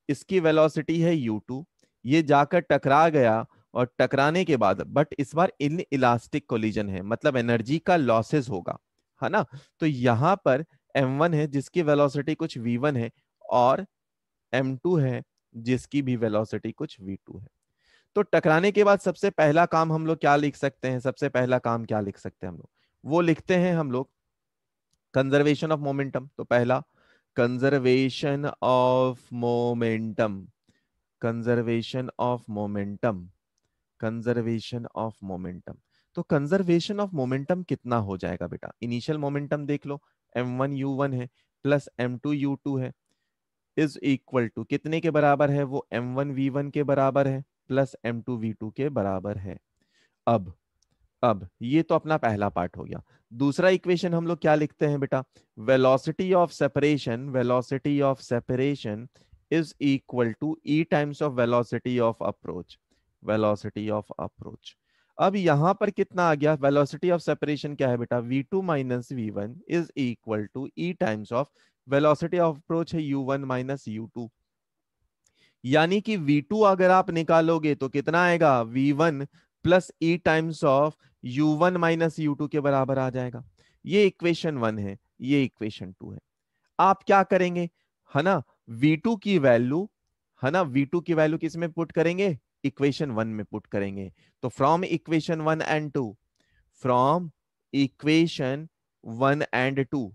इसकी वेलोसिटी है u2। ये जाकर टकरा गया और टकराने के बाद, बट इस बार इन इलास्टिक कोलिजन है, मतलब एनर्जी का लॉसेस होगा, है ना। तो यहां पर m1 है जिसकी वेलोसिटी कुछ v1 है, और m2 है जिसकी भी वेलोसिटी कुछ v2 है। तो टकराने के बाद सबसे पहला काम हम लोग क्या लिख सकते हैं, सबसे पहला काम क्या लिख सकते हैं हम लोग, वो लिखते हैं हम लोग कंजर्वेशन ऑफ मोमेंटम। तो पहला conservation of momentum, conservation of momentum, conservation of momentum. तो कंजर्वेशन ऑफ मोमेंटम कितना हो जाएगा बेटा, इनिशियल मोमेंटम देख लो, m1u1 है प्लस m2u2 है, इज इक्वल टू कितने के बराबर है, वो m1v1 के बराबर है प्लस m2v2 के बराबर है। अब अब ये तो अपना पहला पार्ट हो गया। दूसरा इक्वेशन हम लोग क्या लिखते हैं बेटा, velocity of separation, velocity of separation is equal to e times of velocity of approach, velocity of approach. अब यहां पर कितना आ गया, वेलोसिटी ऑफ सेपरेशन क्या है बेटा, v2 minus v one is equal to e times of velocity of approach है u1 minus u2। यानी कि v2 अगर आप निकालोगे तो कितना आएगा, v1 plus E times of u1 minus u2 के बराबर आ जाएगा। ये इक्वेशन 1 है, ये इक्वेशन 2 है। आप क्या करेंगे, है ना, v2 की वैल्यू, है ना, v2 की वैल्यू किस में पुट करेंगे, इक्वेशन 1 में पुट करेंगे। तो from equation 1 and 2, from equation 1 and 2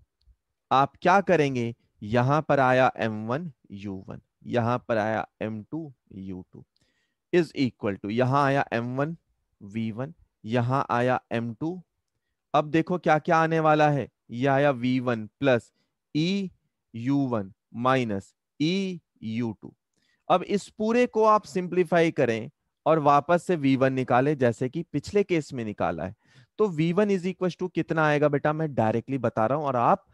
आप क्या करेंगे, यहां पर आया m1u1, यहां पर आया m2u2 इज इक्वल टू, यहां आया m1v1, यहां आया m2। अब देखो क्या क्या आने वाला है, ये आया v1 plus e u one minus e u two. अब इस पूरे को आप सिंप्लीफाई करें और वापस से v1 निकालें जैसे कि पिछले केस में निकाला है। तो v1 इज इक्वल टू कितना आएगा बेटा, मैं डायरेक्टली बता रहा हूं, और आप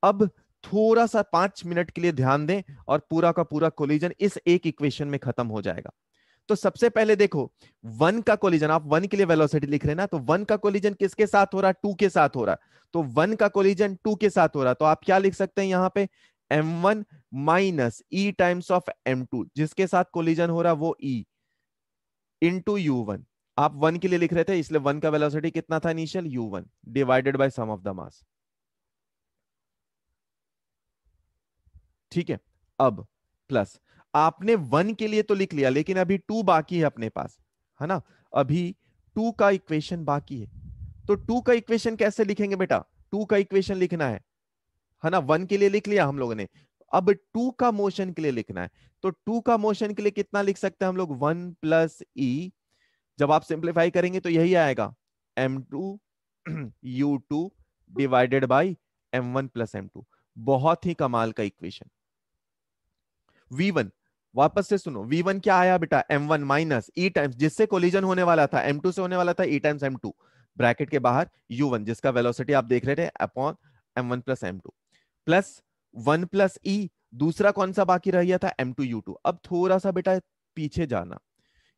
अब थोड़ा सा 5 मिनट के लिए ध्यान दें और पूरा का पूरा कोलिजन इस एक इक्वेशन में खत्म हो जाएगा। तो सबसे पहले देखो, वन का कोलिजन, आप वन के लिए वेलोसिटी लिख रहे हैं ना, तो वन का कोलिजन किसके साथ हो रहा है, टू के साथ हो रहा है। तो वन का कोलिजन टू के साथ हो रहा है, तो आप क्या लिख सकते हैं यहां पे, m1 minus e times of m2, जिसके साथ कोलिजन हो रहा है वो e इंटू u1। आप वन के लिए लिख रहे थे इसलिए वन का वेलोसिटी कितना था initial, u1 divided by sum of the mass. ठीक है, अब प्लस आपने वन के लिए तो लिख लिया, लेकिन अभी टू बाकी है अपने पास, है ना, अभी टू का इक्वेशन बाकी है। तो टू का इक्वेशन कैसे लिखेंगे बेटा, टू का इक्वेशन लिखना है ना, वन के लिए लिख लिया हम लोगों ने, अब टू का मोशन के लिए लिखना है। तो टू का मोशन के लिए कितना लिख सकते हैं हम लोग, वन प्लस ई, जब आप सिंप्लीफाई करेंगे तो यही आएगा, m2 u2 divided by m1 plus m2। बहुत ही कमाल का इक्वेशन। v1, वापस से सुनो, v1 क्या आया बेटा, m1 माइनस ई टाइम्स, जिससे कोलिजन होने वाला था m2 से होने वाला था, ई टाइम्स m2 ब्रैकेट के बाहर u1 जिसका वेलोसिटी आप देख रहे थे upon m1 plus m2 plus 1 plus e, दूसरा कौन सा बाकी रह गया था, m2u2। अब थोड़ा सा बेटा पीछे जाना,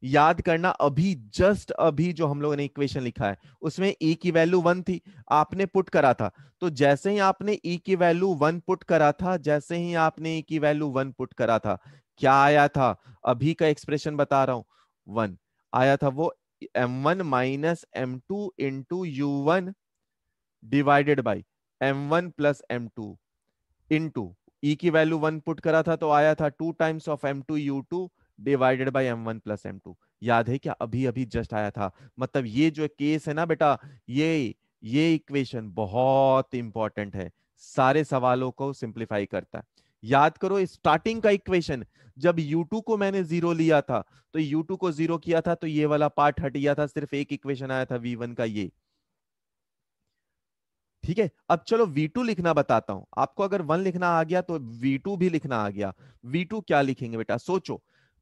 याद करना, अभी जस्ट अभी जो हम लोगों ने इक्वेशन लिखा है उसमें e की वैल्यू 1 थी, आपने पुट करा था। तो जैसे ही आपने e की वैल्यू 1 पुट करा था, जैसे ही आपने e की वैल्यू 1 पुट करा था, क्या आया था, अभी का एक्सप्रेशन बता रहा हूं, 1 आया था, वो m1 minus m2 into u1 divided by m1 plus m2 into e की वैल्यू 1 पुट करा था तो आया था 2 times of m2u2 divided by m1 plus m2। याद है क्या, अभी अभी जस्ट आया था। मतलब ये जो केस है ना बेटा, ये इक्वेशन बहुत इंपॉर्टेंट है, सारे सवालों को सिंप्लीफाई करता है। याद करो स्टार्टिंग का इक्वेशन, जब u2 को मैंने जीरो लिया था, तो u2 को जीरो किया था तो ये वाला पार्ट हट गया था, सिर्फ एक इक्वेशन आया था v1 का, ये। ठीक है, अब चलो v2 लिखना बताता हूं आपको, अगर 1 लिखना आ गया तो v2 भी लिखना आ गया। v2 क्या लिखेंगे बेटा, सोचो,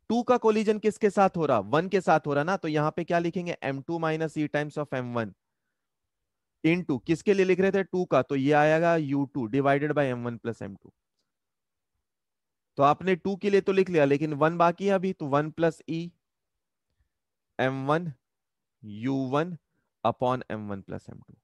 टू का कोलिजन किसके साथ हो रहा, 1 के साथ हो रहा ना, तो यहां पे क्या लिखेंगे, m2 minus e times of m1 into किसके लिए लिख रहे थे, टू का, तो ये आएगा u2 divided by m1 plus m2। तो आपने टू के लिए तो लिख लिया, लेकिन 1 बाकी है अभी, तो 1 plus e m1 u1 upon m1 plus m2।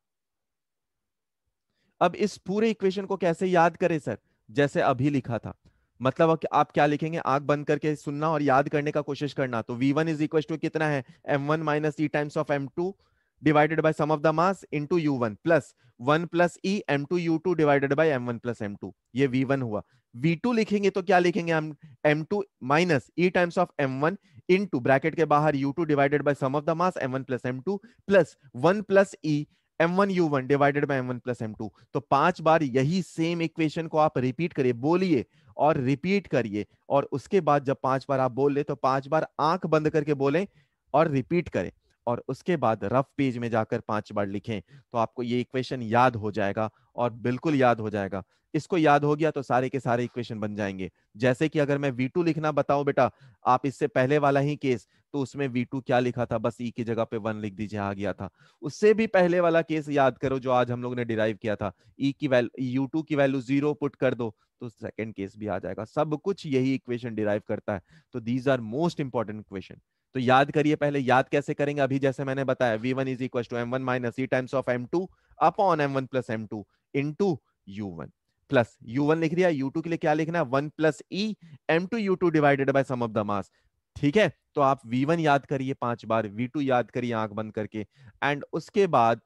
अब इस पूरे इक्वेशन को कैसे याद करें सर, जैसे अभी लिखा था, मतलब आप क्या लिखेंगे, आंख बंद करके सुनना और याद करने का कोशिश करना। तो V1 इज इक्वल टू कितना है, M1 minus e times of M2 divided by sum of the mass into U1 plus 1 plus e M2 U2 divided by M1 plus M2। ये V1 हुआ। V2 लिखेंगे तो क्या लिखेंगे हम, M2 minus e times of M1 into bracket के बाहर U2 divided by sum of the mass M1 plus M2 plus 1 plus e M1 U1 divided by M1 plus M2। तो 5 बार यही सेम इक्वेशन को आप रिपीट करिए, बोलिए और repeat करिए, और उसके बाद जब 5 बार आप बोल ले तो 5 बार आंख बंद करके बोलें और रिपीट करें, और उसके बाद रफ पेज में जाकर 5 बार लिखें। तो आपको ये इक्वेशन याद हो जाएगा, और बिल्कुल याद हो जाएगा। इसको याद हो गया तो सारे के सारे इक्वेशन बन जाएंगे। जैसे कि अगर मैं V2 लिखना बताऊं बेटा, आप इससे पहले वाला ही केस, तो उसमें V2 क्या लिखा था, बस ई की जगह पे 1 लिख दीजिए, आ गया था। उससे भी पहले वाला केस याद करो जो आज हम लोग ने डिराइव किया था, ई की वैल्यू U2 की वैल्यू 0 पुट कर दो तो सेकंड केस भी आ जाएगा। सब कुछ यही इक्वेशन डिराइव करता है। तो these are most important equation. तो याद करिए, पहले याद कैसे करेंगे, अभी जैसे मैंने बताया, V1 is equal to M1 minus e times of M2 upon M1 plus M2 into U1 plus U1 लिख दिया, U2 के लिए क्या लिखना है, 1 plus e M2 U2 divided by sum of the mass. ठीक है, तो आप V1 याद करिए 5 बार, V2 याद करिए आंख बंद करके, एंड उसके बाद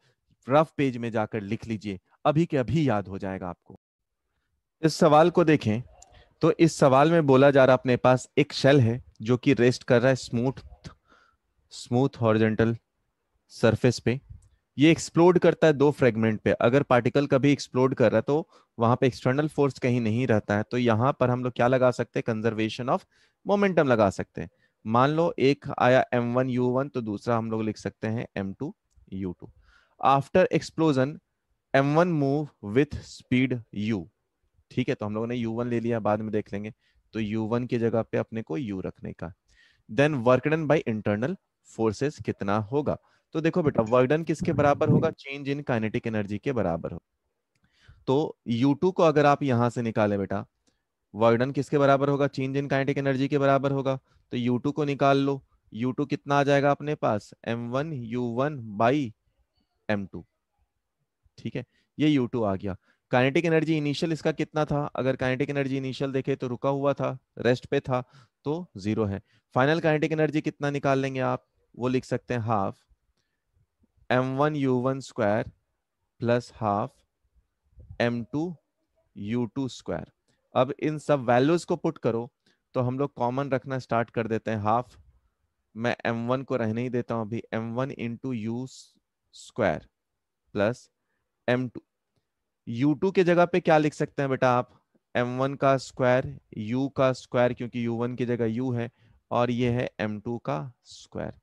रफ पेज में जाकर लिख लीजिए, अभी के अभी याद हो जाएगा आपको। इस सवाल को देखें तो इस सवाल में बोला जा रहा, अपने पास एक शेल है जो कि रेस्ट कर रहा है स्मूथ स्मूथ हॉरिजॉन्टल सरफेस पे। ये एक्सप्लोड करता है 2 फ्रेगमेंट पे। अगर पार्टिकल कभी एक्सप्लोड कर रहा है तो वहां पे एक्सटर्नल फोर्स कहीं नहीं रहता है, तो यहां पर हम लोग क्या लगा सकते हैं, कंजर्वेशन ऑफ मोमेंटम लगा सकते हैं। मान लो एक आया M1 U1, तो दूसरा हम लोग लिख सकते हैं M2 U2। After explosion M1 move with speed U। ठीक है, तो हम लोगों ने U1 ले लिया, बाद में देख लेंगे। तो U1 की जगह पे अपने को U रखने का। Then work done by internal forces कितना होगा। तो देखो बेटा, वर्क डन किसके बराबर होगा, चेंज इन काइनेटिक एनर्जी के बराबर हो। तो U2 को अगर आप यहां से निकाले बेटा, वर्क डन किसके बराबर होगा, चेंज इन काइनेटिक एनर्जी के बराबर होगा। तो U2 को निकाल लो, U2 कितना आ जाएगा अपने पास, M1 U1 बाई M2। ठीक है, ये U2 आ गया। काइनेटिक एनर्जी इनिशियल इसका कितना था, अगर काइनेटिक एनर्जी इनिशियल देखे तो रुका हुआ था, रेस्ट पे था, तो 0 है। फाइनल काइनेटिक एनर्जी कितना निकाल लेंगे आप, वो लिख सकते हैं half M1 U1 square plus half M2 U2 square. अब इन सब वैल्यूज को पुट करो, तो हम लोग कॉमन रखना स्टार्ट कर देते हैं। हाफ, मैं M1 को रहने ही देता हूं अभी, M1 into u square plus M2। U2 के जगह पे क्या लिख सकते हैं बेटा आप, M1 का स्क्वायर U का स्क्वायर, क्योंकि U1 की जगह U है, और ये है M2 का स्क्वायर।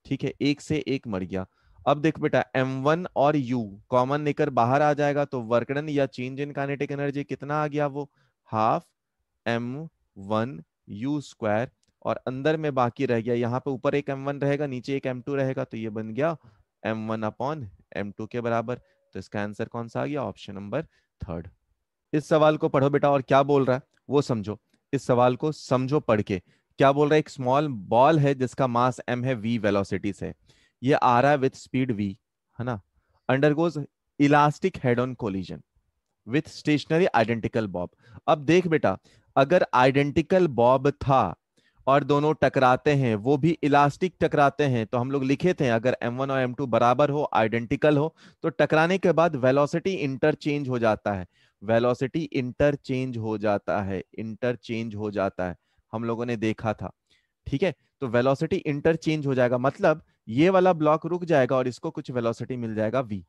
ठीक है, एक से एक मर गया। अब देख बेटा, M1 और U कॉमन लेकर बाहर आ जाएगा, तो वर्कडन या चेंज इन काइनेटिक एनर्जी कितना आ गया, वो हाफ M1 U स्क्वायर, और अंदर में बाकी रह गया, यहाँ पे ऊपर एक M1 रहेगा, नीचे एक M2 रहेगा, तो ये बन गया M1 अपॉन M2 के बराबर। तो इसका आंसर कौन सा आ गया, ऑप्शन नंबर थर्ड। इस सवाल को पढ़ो बेटा, और क्या बोल रहा है वो समझो। इस सवाल को समझो पढ़ के। क्या बोल रहा है, एक स्मॉल बॉल है जिसका मास m है, v वेलोसिटी से, ये आ रहा है विथ स्पीड v, है ना, undergoes elastic head on collision with stationary identical bob. अब देख बेटा, अगर आइडेंटिकल बॉब था और दोनों टकराते हैं, वो भी इलास्टिक टकराते हैं, तो हम लोग लिखे थे अगर M1 और M2 बराबर हो, आइडेंटिकल हो, तो टकराने के बाद वेलोसिटी इंटरचेंज हो जाता है। वेलोसिटी इंटरचेंज हो जाता है, इंटरचेंज हो जाता है, हम लोगों ने देखा था। ठीक है, तो वेलोसिटी इंटरचेंज हो जाएगा, मतलब ये वाला ब्लॉक रुक जाएगा और इसको कुछ वेलोसिटी मिल जाएगा v।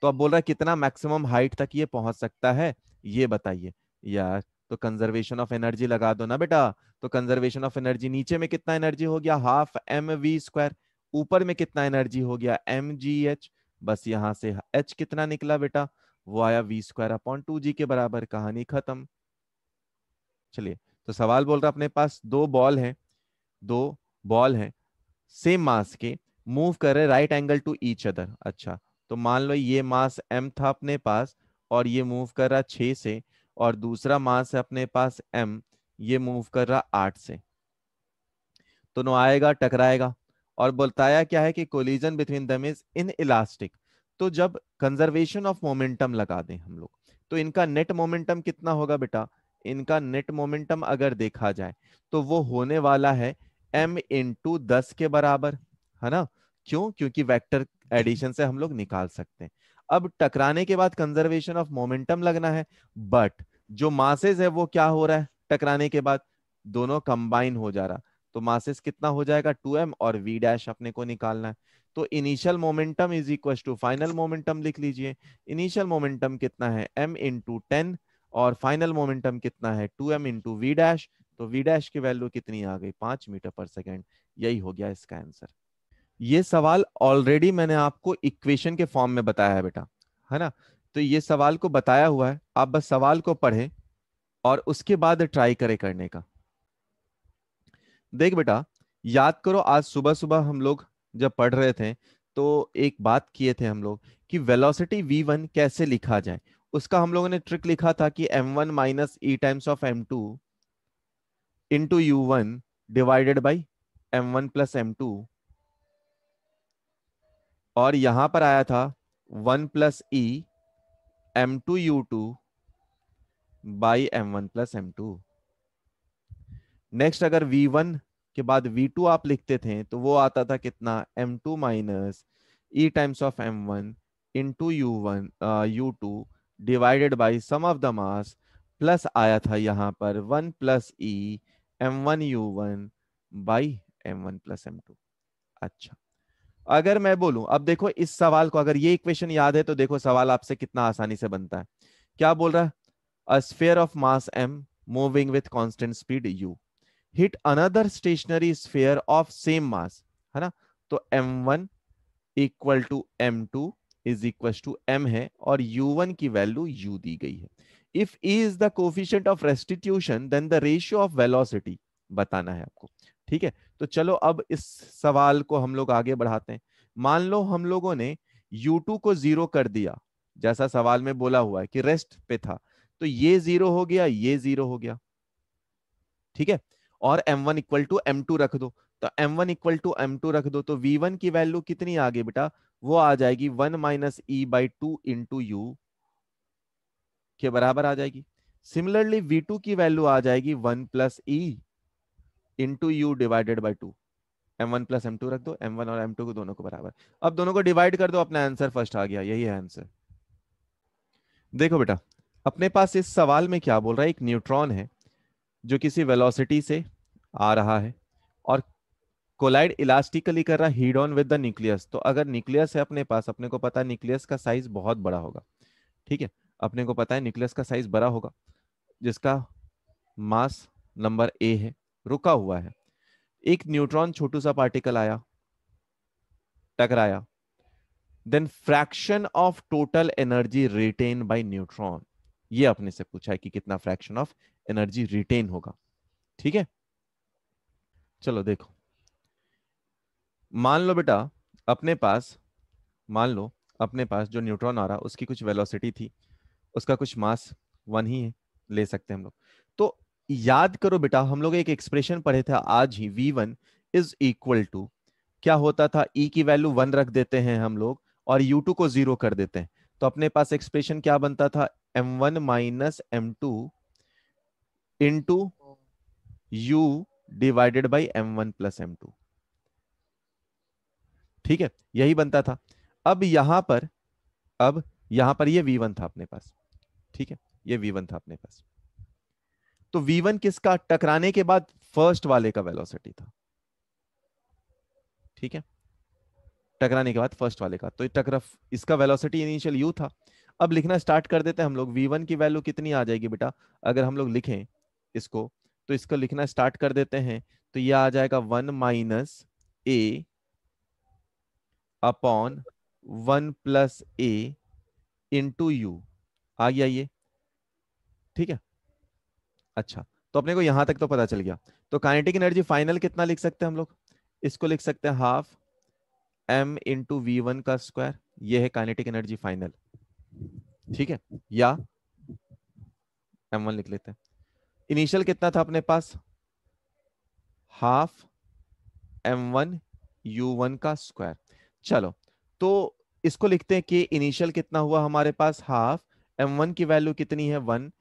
तो अब बोल रहा है कितना मैक्सिमम हाइट तक ये पहुंच सकता है, ये बताइए यार। तो कंजर्वेशन ऑफ एनर्जी लगा दो ना बेटा। तो कंजर्वेशन ऑफ एनर्जी, नीचे में कितना एनर्जी हो गया, हाफ M V स्क्वायर, ऊपर में कितना एनर्जी हो गया, mgh। बस यहां से h कितना निकला बेटा, वो आया V स्क्वायर अपॉन 2g के बराबर, कहानी खत्म। चलिए, तो सवाल बोल रहा अपने पास दो बॉल हैं सेम मास के, मूव कर रहे right angle to each other. अच्छा, तो मान लो ये मास m था अपने पास, और ये मूव कर रहा 6 से, और दूसरा मास है अपने पास m, ये मूव कर रहा 8 से। दोनों आएगा, टकराएगा, और बताया क्या है कि collision between them is in elastic. तो जब कंजर्वेशन ऑफ मोमेंटम लगा दें हम लोग, तो इनका नेट मोमेंटम कितना होगा बेटा, इनका नेट मोमेंटम अगर देखा जाए तो वो होने वाला है m इंटू 10 के बराबर, है ना। क्यों? क्योंकि वेक्टर एडिशन से हम लोग निकाल सकते हैं। अब टकराने के बाद कंजर्वेशन ऑफ मोमेंटम लगना है, बट जो मासेस है वो क्या हो रहा है टकराने के बाद, दोनों कंबाइन हो जा रहा। तो मासेस कितना हो जाएगा 2m, और v डैश अपने को निकालना है। तो initial momentum is equal to final momentum लिख लीजिए। इनिशियल मोमेंटम कितना है m इंटू 10, और फाइनल मोमेंटम कितना है 2m इंटू वी डैश। तो वी डैश की वैल्यू कितनी आ गई 5 मीटर पर सेकेंड। यही हो गया इसका आंसर। ये सवाल ऑलरेडी मैंने आपको इक्वेशन के फॉर्म में बताया है बेटा, है ना। तो ये सवाल को बताया हुआ है, आप बस सवाल को पढ़ें और उसके बाद ट्राई करें करने का। देख बेटा, याद करो आज सुबह सुबह हम लोग जब पढ़ रहे थे तो एक बात किए थे हम लोग कि वेलोसिटी v1 कैसे लिखा जाए। उसका हम लोगों ने ट्रिक लिखा था कि m1 minus e times of m2 into u1 divided by m1 plus m2, और यहां पर आया था 1 plus E m2u2 by m1 plus m2। Next अगर v1 के बाद v2 आप लिखते थे तो वो आता था कितना m2 minus e times of m1 into u2 divided by sum of the mass, plus आया था यहां पर 1 plus E m1u1 by m1 plus m2। अच्छा, अगर मैं बोलूं, अब देखो इस सवाल को, अगर ये इक्वेशन याद है तो देखो सवाल आपसे कितना आसानी से बनता है। क्या बोल रहा है? A sphere of mass m moving with constant speed u hit another stationary sphere of same mass, है ना। तो m1 equal to m2 is equal to m है, और u1 की वैल्यू u दी गई है। If e is the coefficient of restitution then the ratio of velocity बताना है आपको। ठीक है, तो चलो अब इस सवाल को हम लोग आगे बढ़ाते हैं। मान लो हम लोगों ने u2 को जीरो कर दिया, जैसा सवाल में बोला हुआ है कि रेस्ट पे था, तो ये जीरो हो गया, ये जीरो हो गया। ठीक है, और m1 इक्वल टू m2 रख दो। तो m1 इक्वल टू m2 रख दो, तो v1 की वैल्यू कितनी आ गई बेटा? वो आ जाएगी 1 minus E by two into you के बराबर आ जाएगी। सिमिलरली v2 की वैल्यू आ जाएगी 1 plus E into you divided by two. m1 plus m2 रख दो, m1 और m2 को दोनों को बराबर। अब दोनों को डिवाइड कर दो, अपना आंसर फर्स्ट आ गया, यही है आंसर। देखो बेटा, अपने पास इस सवाल में क्या बोल रहा है, एक न्यूट्रॉन है जो किसी वेलोसिटी से आ रहा है और कोलाइड इलास्टिकली कर रहा head on with the nucleus. तो अगर न्यूक्लियस है अपने पास, अपने को पता है न्यूक्लियस का साइज बहुत बड़ा होगा। ठीक है, अपने को पता है न्यूक्लियस का साइज बड़ा होगा, जिसका मास नंबर ए है, रुका हुआ है। एक न्यूट्रॉन छोटू सा पार्टिकल आया, टकराया, then fraction of total energy retain by neutron. ये अपने से पूछा है कि कितना फ्रैक्शन ऑफ एनर्जी रिटेन होगा। ठीक है, चलो देखो, मान लो बेटा अपने पास, मान लो अपने पास जो न्यूट्रॉन आ रहा उसकी कुछ वेलोसिटी थी, उसका कुछ मास 1 ही है, ले सकते हैं हम लोग। तो याद करो बेटा, हम लोग एक एक्सप्रेशन पढ़े थे आज ही, v1 इज इक्वल टू, क्या होता था, e की वैल्यू 1 रख देते हैं हम लोग और u2 को 0 कर देते हैं। तो अपने पास एक्सप्रेशन क्या बनता था, m1 minus m2 into u divided by m1 plus m2। ठीक है, यही बनता था। अब यहां पर, अब यहां पर ये v1 था अपने पास। ठीक है, ये v1 था अपने पास। तो v1 किसका, टकराने के बाद फर्स्ट वाले का वेलोसिटी था। ठीक है, टकराने के बाद फर्स्ट वाले का, तो टकरा, इसका वेलोसिटी इनिशियल u था। अब लिखना स्टार्ट कर देते हैं हम लोग। v1 की वैल्यू कितनी आ जाएगी बेटा, अगर हम लोग लिखें इसको, तो इसको लिखना स्टार्ट कर देते हैं। तो यह आ जाएगा 1 minus a upon 1 plus a into u, आ गया ये। ठीक है, अच्छा, तो अपने को यहां तक तो पता चल गया। तो काइनेटिक एनर्जी फाइनल कितना लिख सकते हैं हम लोग, इसको लिख सकते हैं हाफ m इंटू v1 का स्क्वायर, ये है काइनेटिक एनर्जी फाइनल। ठीक है, या m1 लिख लेते हैं। इनिशियल कितना था अपने पास, हाफ m1 u1 का स्क्वायर। चलो, तो इसको लिखते हैं कि इनिशियल कितना हुआ हमारे पास, हाफ m1 की वैल्यू कितनी है 1,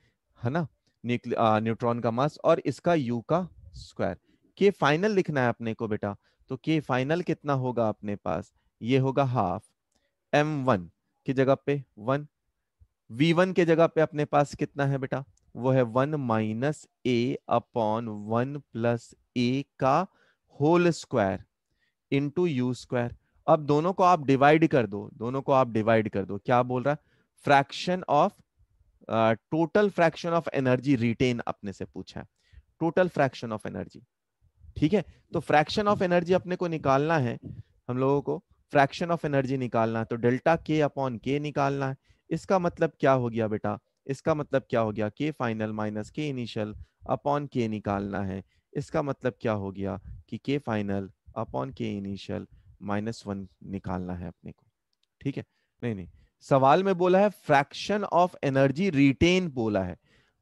है ना। न्यूट्रॉन का मास, और इसका u का स्क्वायर। के फाइनल लिखना है अपने को बेटा, तो के फाइनल कितना होगा अपने पास, ये होगा हाफ m1 की जगह पे 1, v1 के जगह पे अपने पास कितना है बेटा, वो है 1 minus a upon 1 plus a का whole square into u square. अब दोनों को आप डिवाइड कर दो, दोनों को आप डिवाइड कर दो, क्या बोल रहा है, fraction of, total fraction of energy retain अपने से पूछा है, टोटल फ्रैक्शन ऑफ एनर्जी। ठीक है, तो फ्रैक्शन ऑफ एनर्जी अपने को निकालना है, हम लोगों को फ्रैक्शन ऑफ एनर्जी निकालना है, तो डेल्टा के अपॉन के निकालना है। इसका मतलब क्या हो गया बेटा, इसका मतलब क्या हो गया, के फाइनल माइनस के इनिशियल अपॉन के निकालना है। इसका मतलब क्या हो गया कि के फाइनल अपॉन के इनिशियल -1 निकालना है अपने को। ठीक है, नहीं नहीं, सवाल में बोला है फ्रैक्शन ऑफ एनर्जी रिटेन बोला है,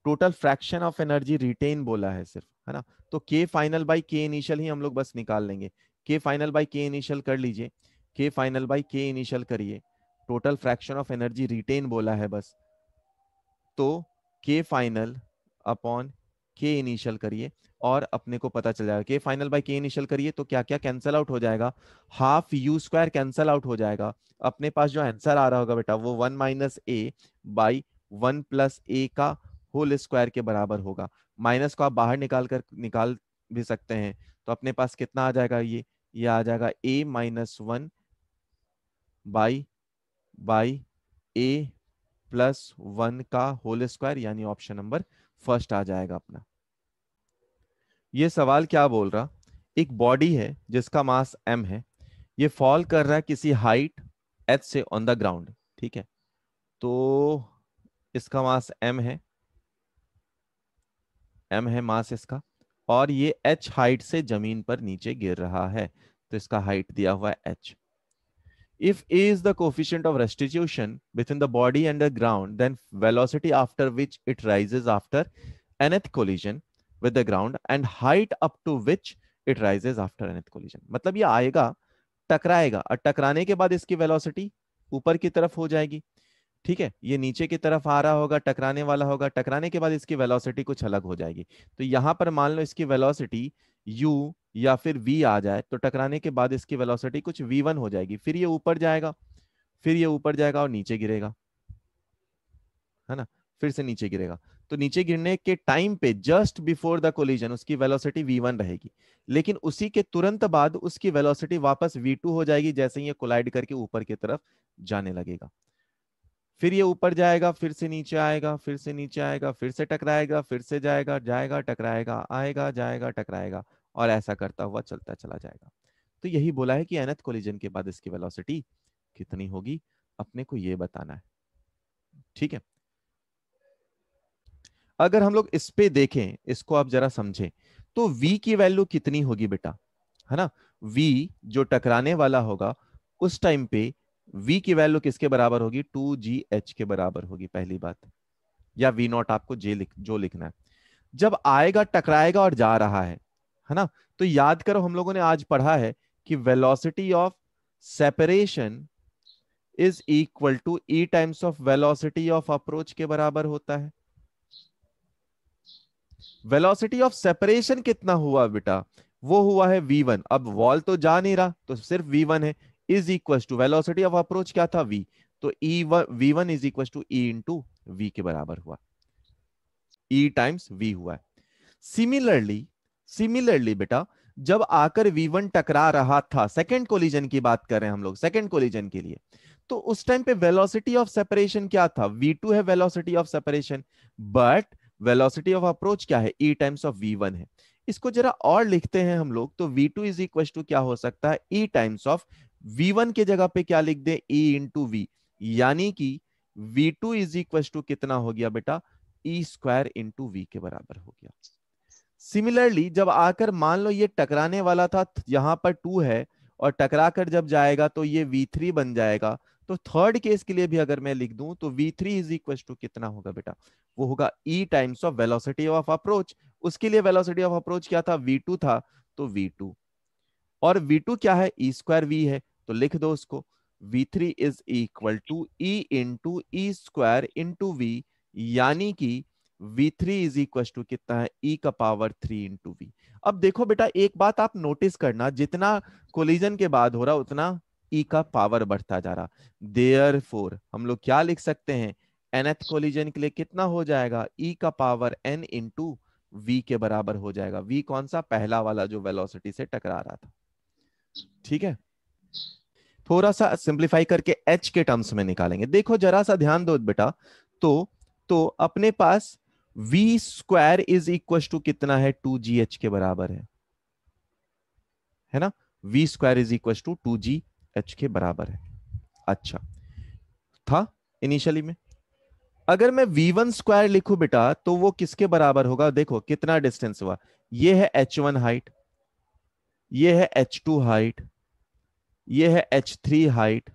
total fraction of energy retain बोला है सिर्फ, है ना। तो K final by K initial ही हम लोग बस निकाल लेंगे। के फाइनल बाई के इनिशियल कर लीजिए, K final by K initial करिए, total fraction of energy retain बोला है बस, तो के फाइनल अपॉन के इनिशियल करिए और अपने को पता चल जाएगा, के फाइनल बाई के इनिशियल करिए तो क्या क्या कैंसिल आउट हो जाएगा, half you square cancel out हो जाएगा। अपने पास जो आंसर आ रहा होगा बेटा वो 1 minus A by 1 plus a का होल स्क्वायर के बराबर होगा। माइनस को आप बाहर निकाल भी सकते हैं, तो अपने पास कितना आ जाएगा, ये आ जाएगा a -1 बाई ए +1 का होल स्क्वायर, यानी ऑप्शन नंबर फर्स्ट आ जाएगा अपना। ये सवाल क्या बोल रहा, एक बॉडी है जिसका मास m है, ये फॉल कर रहा है किसी हाइट h से ऑन द ग्राउंड। ठीक है, तो इसका मास m है मास इसका, और ये h हाइट से जमीन पर नीचे गिर रहा है, तो इसका हाइट दिया हुआ है h। If a is the coefficient of restitution between the body and the ground, then velocity after which it rises after nth collision with the ground and height up to which it rises after nth collision। मतलब ये आएगा, टकराएगा, और टकराने के बाद इसकी velocity ऊपर की तरफ हो जाएगी। ठीक है, ये नीचे की तरफ आ रहा होगा, टकराने वाला होगा, टकराने के बाद इसकी वेलोसिटी कुछ अलग हो जाएगी। तो यहां पर मान लो इसकी वेलोसिटी u या फिर v आ जाए, तो टकराने के बाद इसकी वेलोसिटी कुछ v1 हो जाएगी, फिर ये ऊपर जाएगा, फिर ये ऊपर जाएगा और नीचे गिरेगा, है ना, फिर से नीचे गिरेगा। तो नीचे गिरने के टाइम पे जस्ट बिफोर द कोलिजन उसकी वेलोसिटी v1 रहेगी, लेकिन उसी के तुरंत बाद उसकी वेलोसिटी वापस v2 हो जाएगी जैसे ही ये कोलाइड करके ऊपर की तरफ जाने लगेगा। फिर ये ऊपर जाएगा, फिर से नीचे आएगा, फिर से नीचे आएगा, फिर से टकराएगा, फिर से जाएगा, जाएगा टकराएगा, आएगा जाएगा टकराएगा, और ऐसा करता हुआ चलता चला जाएगा। तो यही बोला है कि nth कोलिजन के बाद इसकी वेलोसिटी कितनी होगी, अपने को ये बताना है। ठीक है, अगर हम लोग इस पे देखें, इसको आप जरा समझें, तो v की वैल्यू कितनी होगी बेटा, है ना, v जो टकराने वाला होगा उस टाइम पे v की वैल्यू किसके बराबर होगी, 2gh के बराबर होगी पहली बात, या v0 आपको जो लिखना है। जब आएगा टकराएगा और जा रहा है ना, तो याद करो हम लोगों ने आज पढ़ा है कि velocity of separation is equal to e times of velocity of approach के बराबर होता है। वेलोसिटी ऑफ सेपरेशन कितना हुआ बेटा, वो हुआ है v1। अब वॉल तो जा नहीं रहा तो सिर्फ v1 है, is equal to velocity of approach क्या था v, तो v1 is equal to e into v के बराबर हुआ, e टाइम्स v हुआ है। सिमिलरली बेटा जब आकर v1 टकरा रहा था, सेकेंड कोलिजन की बात कर रहे हैं हम लोग, सेकेंड कोलिजन के लिए, तो उस टाइम पे वेलोसिटी ऑफ सेपरेशन क्या था, v2 है velocity of separation, but velocity of approach क्या है, e टाइम्स ऑफ v1 है। इसको जरा और लिखते हैं हम लोग, तो v2 इज इक्वल टू क्या हो सकता है, e टाइम्स ऑफ v1 के जगह पे क्या लिख दे, e इंटू v, यानी कि v2 इज इक्वल टू कितना हो गया बेटा, e स्क्वायर इंटू v के बराबर हो गया। सिमिलरली जब आकर मान लो ये टकराने वाला था, यहां पर 2 है, और टकरा कर जब जाएगा तो ये v3 बन जाएगा, तो थर्ड केस के लिए भी अगर मैं लिख दूं तो v3 इज इक्वल टू कितना होगा बेटा, वो होगा e times of velocity of approach. उसके लिए वेलोसिटी ऑफ अप्रोच क्या था, v2 था, तो v2, और v2 क्या है, e स्क्वायर v है, तो लिख दो उसको, v3 is equal to e into e square into v, यानी कि V3 इज इक्वल टू कितना है, E का पावर 3 इंटू वी। अब देखो बेटा एक बात आप नोटिस करना, जितना कोलिजन के बाद हो रहा उतना E का पावर बढ़ता जा रहा। देयरफॉर हम लोग क्या लिख सकते हैं, nth कोलिजन के लिए कितना हो जाएगा, E का पावर n इंटू वी के बराबर हो जाएगा। V कौन सा, पहला वाला जो वेलोसिटी से टकरा रहा था। ठीक है, थोड़ा सा सिंप्लीफाई करके h के टर्म्स में निकालेंगे। देखो जरा सा ध्यान दो बेटा, तो अपने पास v square is equal to कितना है, 2gh के बराबर है ना। v square is equal to 2gh के बराबर है। अच्छा था इनिशियली में। अगर मैं v1 स्क्वायर लिखूं बेटा तो वो किसके बराबर होगा, देखो कितना डिस्टेंस हुआ, ये है h1 हाइट, ये है h2 हाइट, ये है h3 हाइट,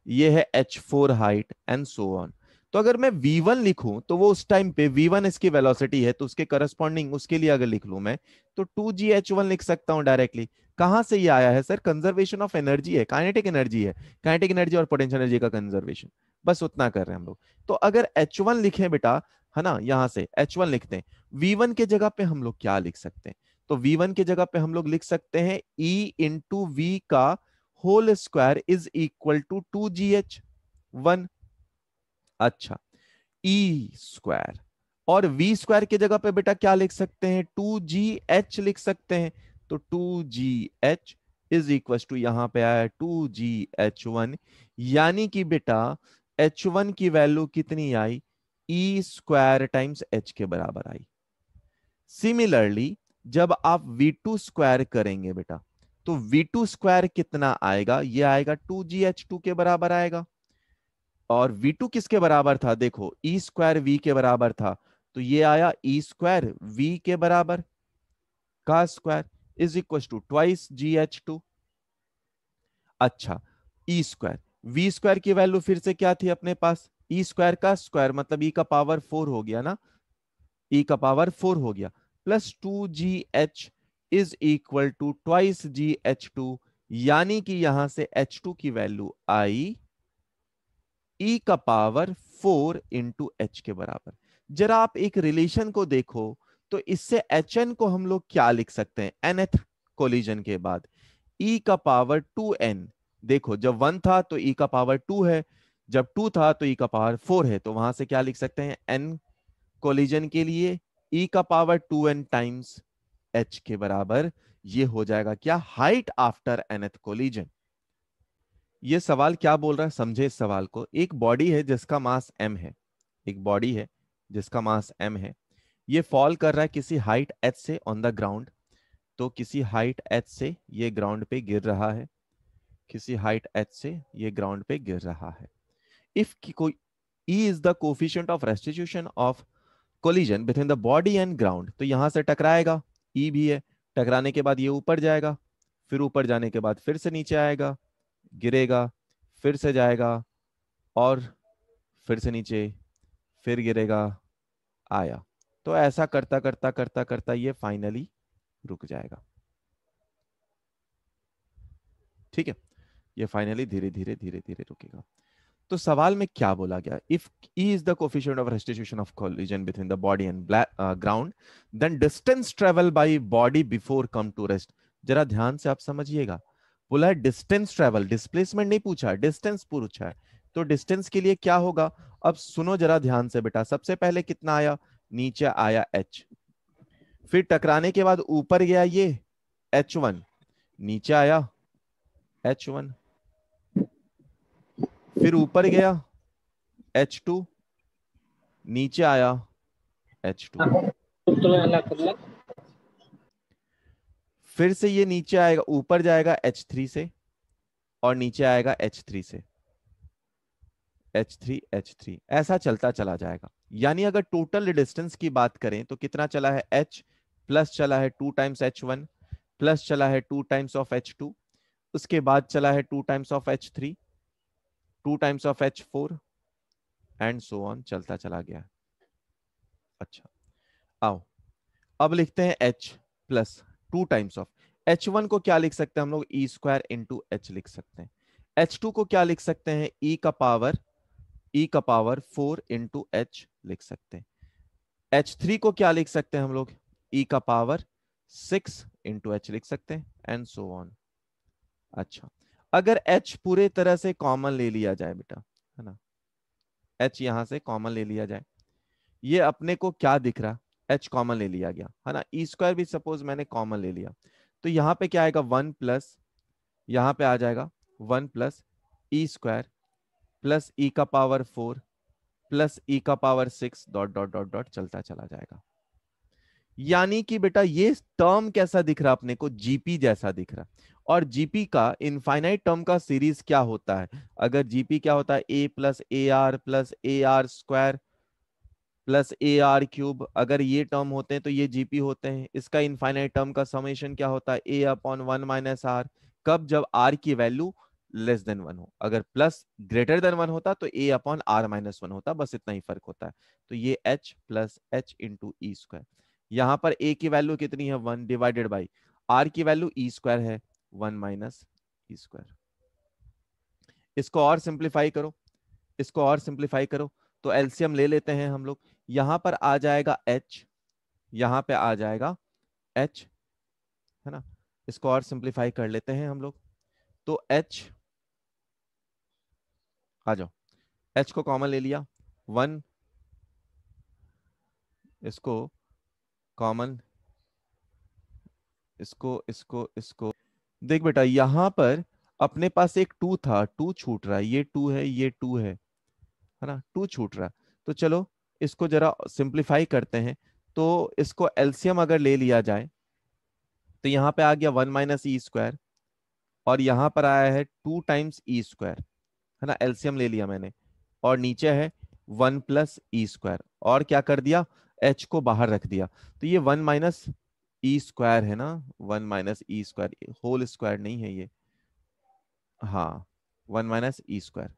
ये है h4 height and so on. तो अगर मैं v1 लिखूं तो वो उस टाइम पे v1 इसकी वेलोसिटी है, तो उसके करस्पॉन्डिंग उसके लिए अगर लिख लूं मैं तो 2gh1 लिख सकता हूं डायरेक्टली। कहां से ये आया है सर, कंजर्वेशन ऑफ एनर्जी है, काइनेटिक एनर्जी है, काइनेटिक एनर्जी और पोटेंशियल एनर्जी का कंजर्वेशन, बस उतना कर रहे हैं हम लोग। तो अगर h1 लिखें बेटा, है ना, यहां से h1 लिखते हैं, v1 के जगह पे हम लोग क्या लिख सकते हैं, तो v1 के जगह पे हम लोग लिख सकते हैं e इंटू वी का whole square is equal to 2gh1। अच्छा, ई स्क्वायर, और वी स्क्वायर की जगह पे बेटा क्या लिख सकते हैं, 2gh लिख सकते हैं। तो 2gh इज इक्वल टू, यहां पे आया 2gh1, यानी कि बेटा h1 की वैल्यू कितनी आई, ई स्क्वायर टाइम्स h के बराबर आई। सिमिलरली जब आप v2 स्क्वायर करेंगे बेटा, तो v2 स्क्वायर कितना आएगा, ये आएगा 2gh2 के बराबर आएगा। और v2 किसके बराबर था, देखो ई स्क्वायर वी के बराबर था, तो ये आया ई स्क्वायर वी के बराबर का square is equal to twice gh2। अच्छा, ई स्क्वायर, वी स्क्वायर की वैल्यू फिर से क्या थी अपने पास, ई स्क्वायर का स्क्वायर मतलब ई का पावर 4 हो गया ना, ई का पावर 4 हो गया, plus 2gh is equal to twice gh2, यानी कि यहां से h2 की वैल्यू आई ई का पावर 4 इंटू एच के बराबर। जरा आप एक रिलेशन को देखो, तो इससे एच एन को हम लोग क्या लिख सकते हैं, nth कोलिजन के बाद ई का पावर 2n। देखो जब 1 था तो ई का पावर 2 है, जब 2 था तो ई का पावर 4 है, तो वहां से क्या लिख सकते हैं, n कोलिजन के लिए ई का पावर 2n टाइम्स एच के बराबर। ये हो जाएगा क्या, हाइट आफ्टर nth कोलिजन। ये सवाल क्या बोल रहा है, समझे इस सवाल को। एक बॉडी है जिसका मास m है, एक बॉडी है जिसका मास m है, ये फॉल कर रहा है किसी हाइट h से ऑन द ग्राउंड। तो किसी हाइट h से ये ग्राउंड पे गिर रहा है, किसी हाइट h से ये ग्राउंड पे गिर रहा है। इफ कोई E is the coefficient of restitution of collision between the body and ground, तो यहां से टकराएगा, E भी है, टकराने के बाद ये ऊपर जाएगा, फिर ऊपर जाने के बाद फिर से नीचे आएगा, गिरेगा, फिर से जाएगा, और फिर से नीचे, फिर गिरेगा, आया। तो ऐसा करता करता करता करता ये फाइनली रुक जाएगा। ठीक है, ये फाइनली धीरे धीरे धीरे धीरे रुकेगा। तो सवाल में क्या बोला गया, if E is the coefficient of restitution of collision between the body and ground, then distance travel by body before come to rest। जरा ध्यान से आप समझिएगा, बोला है डिस्टेंस ट्रेवल, डिस्प्लेसमेंट नहीं पूछा, डिस्टेंस पूछा है। तो डिस्टेंस के लिए क्या होगा, अब सुनो जरा ध्यान से बेटा, सबसे पहले कितना आया, नीचे आया h, फिर टकराने के बाद ऊपर गया ये h1, नीचे आया h1, फिर ऊपर गया h2, नीचे आया h2, फिर से ये नीचे आएगा, ऊपर जाएगा h3 से, और नीचे आएगा h3 से, h3 h3, ऐसा चलता चला जाएगा। यानी अगर टोटल डिस्टेंस की बात करें तो कितना चला है, h प्लस चला है 2 टाइम्स h1, प्लस चला है 2 टाइम्स ऑफ h2, उसके बाद चला है 2 times of h3, 2 times of h4 and so on, चलता चला गया। अच्छा, आओ अब लिखते हैं h plus 2 times of h1 को क्या लिख सकते हैं हम लोग, ई स्क्वायर इंटू एच लिख सकते हैं। h2 को क्या लिख सकते हैं, ई का पावर 4 इंटू एच लिख सकते हैं। H3 को क्या लिख सकते हैं हम लोग, E का पावर 6 इंटू एच लिख सकते हैं, एंड सो ऑन। अच्छा, अगर H पूरे तरह से कॉमन ले लिया जाए बेटा, है ना, H यहां से कॉमन ले लिया जाए, ये अपने को क्या दिख रहा, H कॉमन ले लिया गया, है ना, ई स्क्वायर भी सपोज मैंने कॉमन ले लिया, तो यहाँ पे क्या आएगा, 1 प्लस, यहाँ पे आ जाएगा 1 प्लस ई स्क्वायर प्लस ई का पावर 4 प्लस ई का power 6 dot dot dot dot चलता चला जाएगा। यानी कि बेटा ये टर्म कैसा दिख रहा अपने को, जीपी जैसा दिख रहा। और जीपी का इनफाइनाइट टर्म का सीरीज क्या होता है, अगर जीपी क्या होता है, plus A R square plus A R cube, अगर ये टर्म होते हैं तो ये जीपी होते हैं। इसका इनफाइनाइट टर्म का समेशन क्या होता है, ए अपॉन 1 - आर। कब, जब आर की वैल्यू लेस देन 1 हो, अगर प्लस ग्रेटर देन 1 होता तो ए अपॉन R - 1 होता, बस इतना ही फर्क होता है। तो ये H plus H into e square, यहाँ पर ए की वैल्यू कितनी है 1 डिवाइडेड बाई आर की वैल्यू ई स्क्वायर है 1 - ई स्क्वायर। इसको और सिंप्लीफाई करो, इसको और सिंप्लीफाई करो, तो एलसीएम ले लेते हैं हम लोग। यहां पर आ जाएगा एच, यहां पे आ जाएगा एच, है ना, इसको और सिंप्लीफाई कर लेते हैं हम लोग। तो एच, आ जाओ, एच को कॉमन ले लिया, 1, इसको कॉमन, इसको देख बेटा, यहां पर अपने पास एक 2 था, 2 छूट रहा है, ये 2 है, ये 2 है ना, 2 छूट रहा है। तो चलो इसको जरा सिंप्लीफाई करते हैं। तो इसको एलसीएम अगर ले लिया जाए तो यहाँ पे आ गया 1 - ई स्क्वायर, और यहाँ पर आया है 2 टाइम्स ई स्क्वायर, है ना, एलसीएम ले लिया मैंने, और नीचे है 1 + ई स्क्वायर, और क्या कर दिया, एच को बाहर रख दिया। तो ये 1 - ई स्क्वायर है ना, 1 - ई स्क्वायर, होल स्क्वायर नहीं है ये, हाँ, 1 - ई स्क्वायर।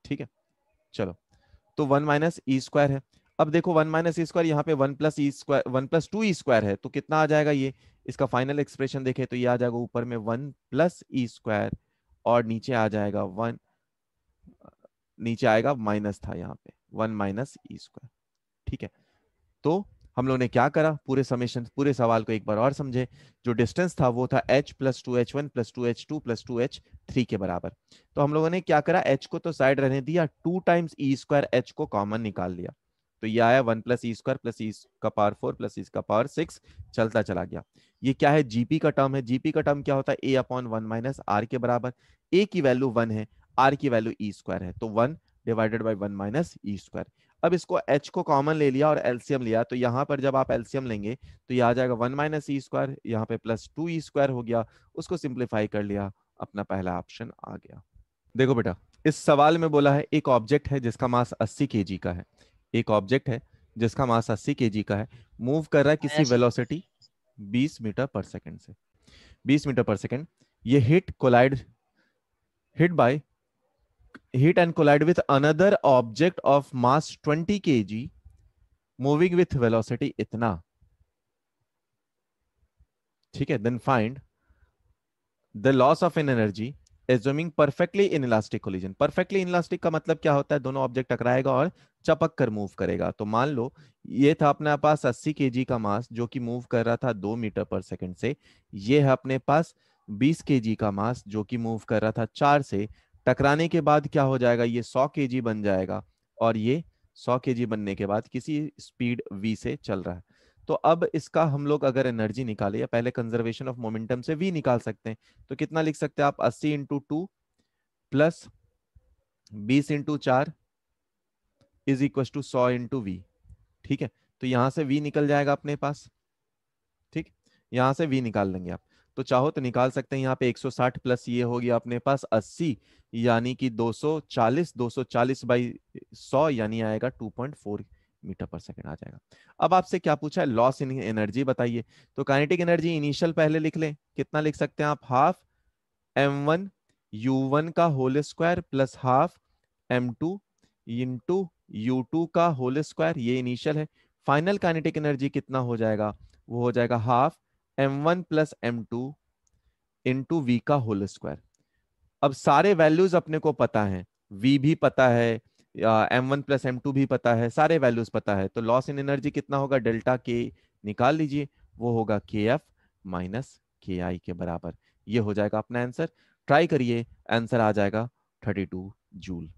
ठीक है, चलो, तो 1 - ई स्क्वायर है। अब देखो 1 - ई स्क्वायर, यहाँ पे 1 + ई स्क्वायर, 1 + 2 ई स्क्वायर है, तो कितना आ जाएगा ये, इसका फाइनल एक्सप्रेशन देखे तो ये आ जाएगा ऊपर में 1 + ई स्क्वायर, और नीचे आ जाएगा 1, नीचे आएगा माइनस था यहाँ पे 1 - ई स्क्वायर। ठीक है, तो हम लोग ने क्या करा, पूरे समेशन, पूरे सवाल को एक बार और समझे। जो डिस्टेंस था वो था h + 2h1 + 2h2 + 2h3 के बराबर। तो हम लोगों ने क्या करा, h को तो साइड रहने दिया, 2 टाइम्स ई स्क्वायर एच को कॉमन निकाल लिया, तो ये आया 1 + ई स्क्वायर प्लस ई का पावर 4 प्लस ई का पावर 6, चलता चला गया। ये क्या है, जीपी का टर्म है। जीपी का टर्म क्या होता है, ए अपॉन 1 - आर के बराबर। ए की वैल्यू 1 है, आर की वैल्यू ई स्क्वायर है, तो 1 डिवाइडेड बाई 1 - ई स्क्वायर। अब इसको h को कॉमन ले लिया और एलसीएम लिया, तो यहाँ पर जब आप एलसीएम लेंगे तो ये आ जाएगा 1 - ई स्क्वायर, यहाँ पे +2 ई स्क्वायर हो गया, उसको सिंप्लीफाई कर लिया, अपना पहला ऑप्शन आ गया। देखो बेटा, इस सवाल में बोला है एक ऑब्जेक्ट है जिसका मास 80 केजी का है, एक ऑब्जेक्ट है जिसका मास 80 केजी का है, मूव कर रहा है किसी ऐसे वेलोसिटी 20 मीटर पर सेकंड से, 20 मीटर पर सेकंड। ये hit by hit and collide with another object of mass 20 kg moving with velocity इतना। ठीक है, then find the loss of an energy assuming perfectly inelastic collision। perfectly inelastic का मतलब क्या होता है, दोनों ऑब्जेक्ट टकराएगा और चपक कर मूव करेगा। तो मान लो ये था अपने पास 80 केजी का मास जो कि मूव कर रहा था 2 मीटर पर सेकंड से, ये है अपने पास 20 केजी का मास जो कि मूव कर रहा था 4 से। टकराने के बाद क्या हो जाएगा, ये 100 केजी बन जाएगा, और ये 100 केजी बनने के बाद किसी स्पीड v से चल रहा है। तो अब इसका हम लोग अगर एनर्जी निकाले, या पहले कंजर्वेशन ऑफ मोमेंटम से v निकाल सकते हैं, तो कितना लिख सकते हैं आप, 80 into 2 plus 20 into 4 is equal to 100 into v. ठीक है, तो यहां से v निकल जाएगा अपने पास। ठीक, यहां से v निकाल लेंगे आप, तो चाहो तो निकाल सकते हैं। यहाँ पे 160 प्लस ये हो गया अपने पास 80, यानी कि 240, 240 बाई 100 यानी आएगा 2.4 मीटर पर सेकंड आ जाएगा। अब आपसे क्या पूछा है, लॉस इन एनर्जी बताइए। तो काइनेटिक एनर्जी इनिशियल पहले लिख लें, कितना लिख सकते हैं आप, हाफ m1 u1 का whole square plus half m2 into u2 का होल स्क्वायर, ये इनिशियल है। फाइनल काइनेटिक एनर्जी कितना हो जाएगा, वो हो जाएगा half m1 plus m2 into v का होल स्क्वायर। अब सारे वैल्यूज अपने को पता है, v भी पता है, M1 प्लस M2 भी पता है, सारे वैल्यूज पता है, तो लॉस इन एनर्जी कितना होगा, डेल्टा के निकाल लीजिए, वो होगा के एफ माइनस के आई के बराबर। ये हो जाएगा अपना आंसर। ट्राई करिए, आंसर आ जाएगा 32 जूल।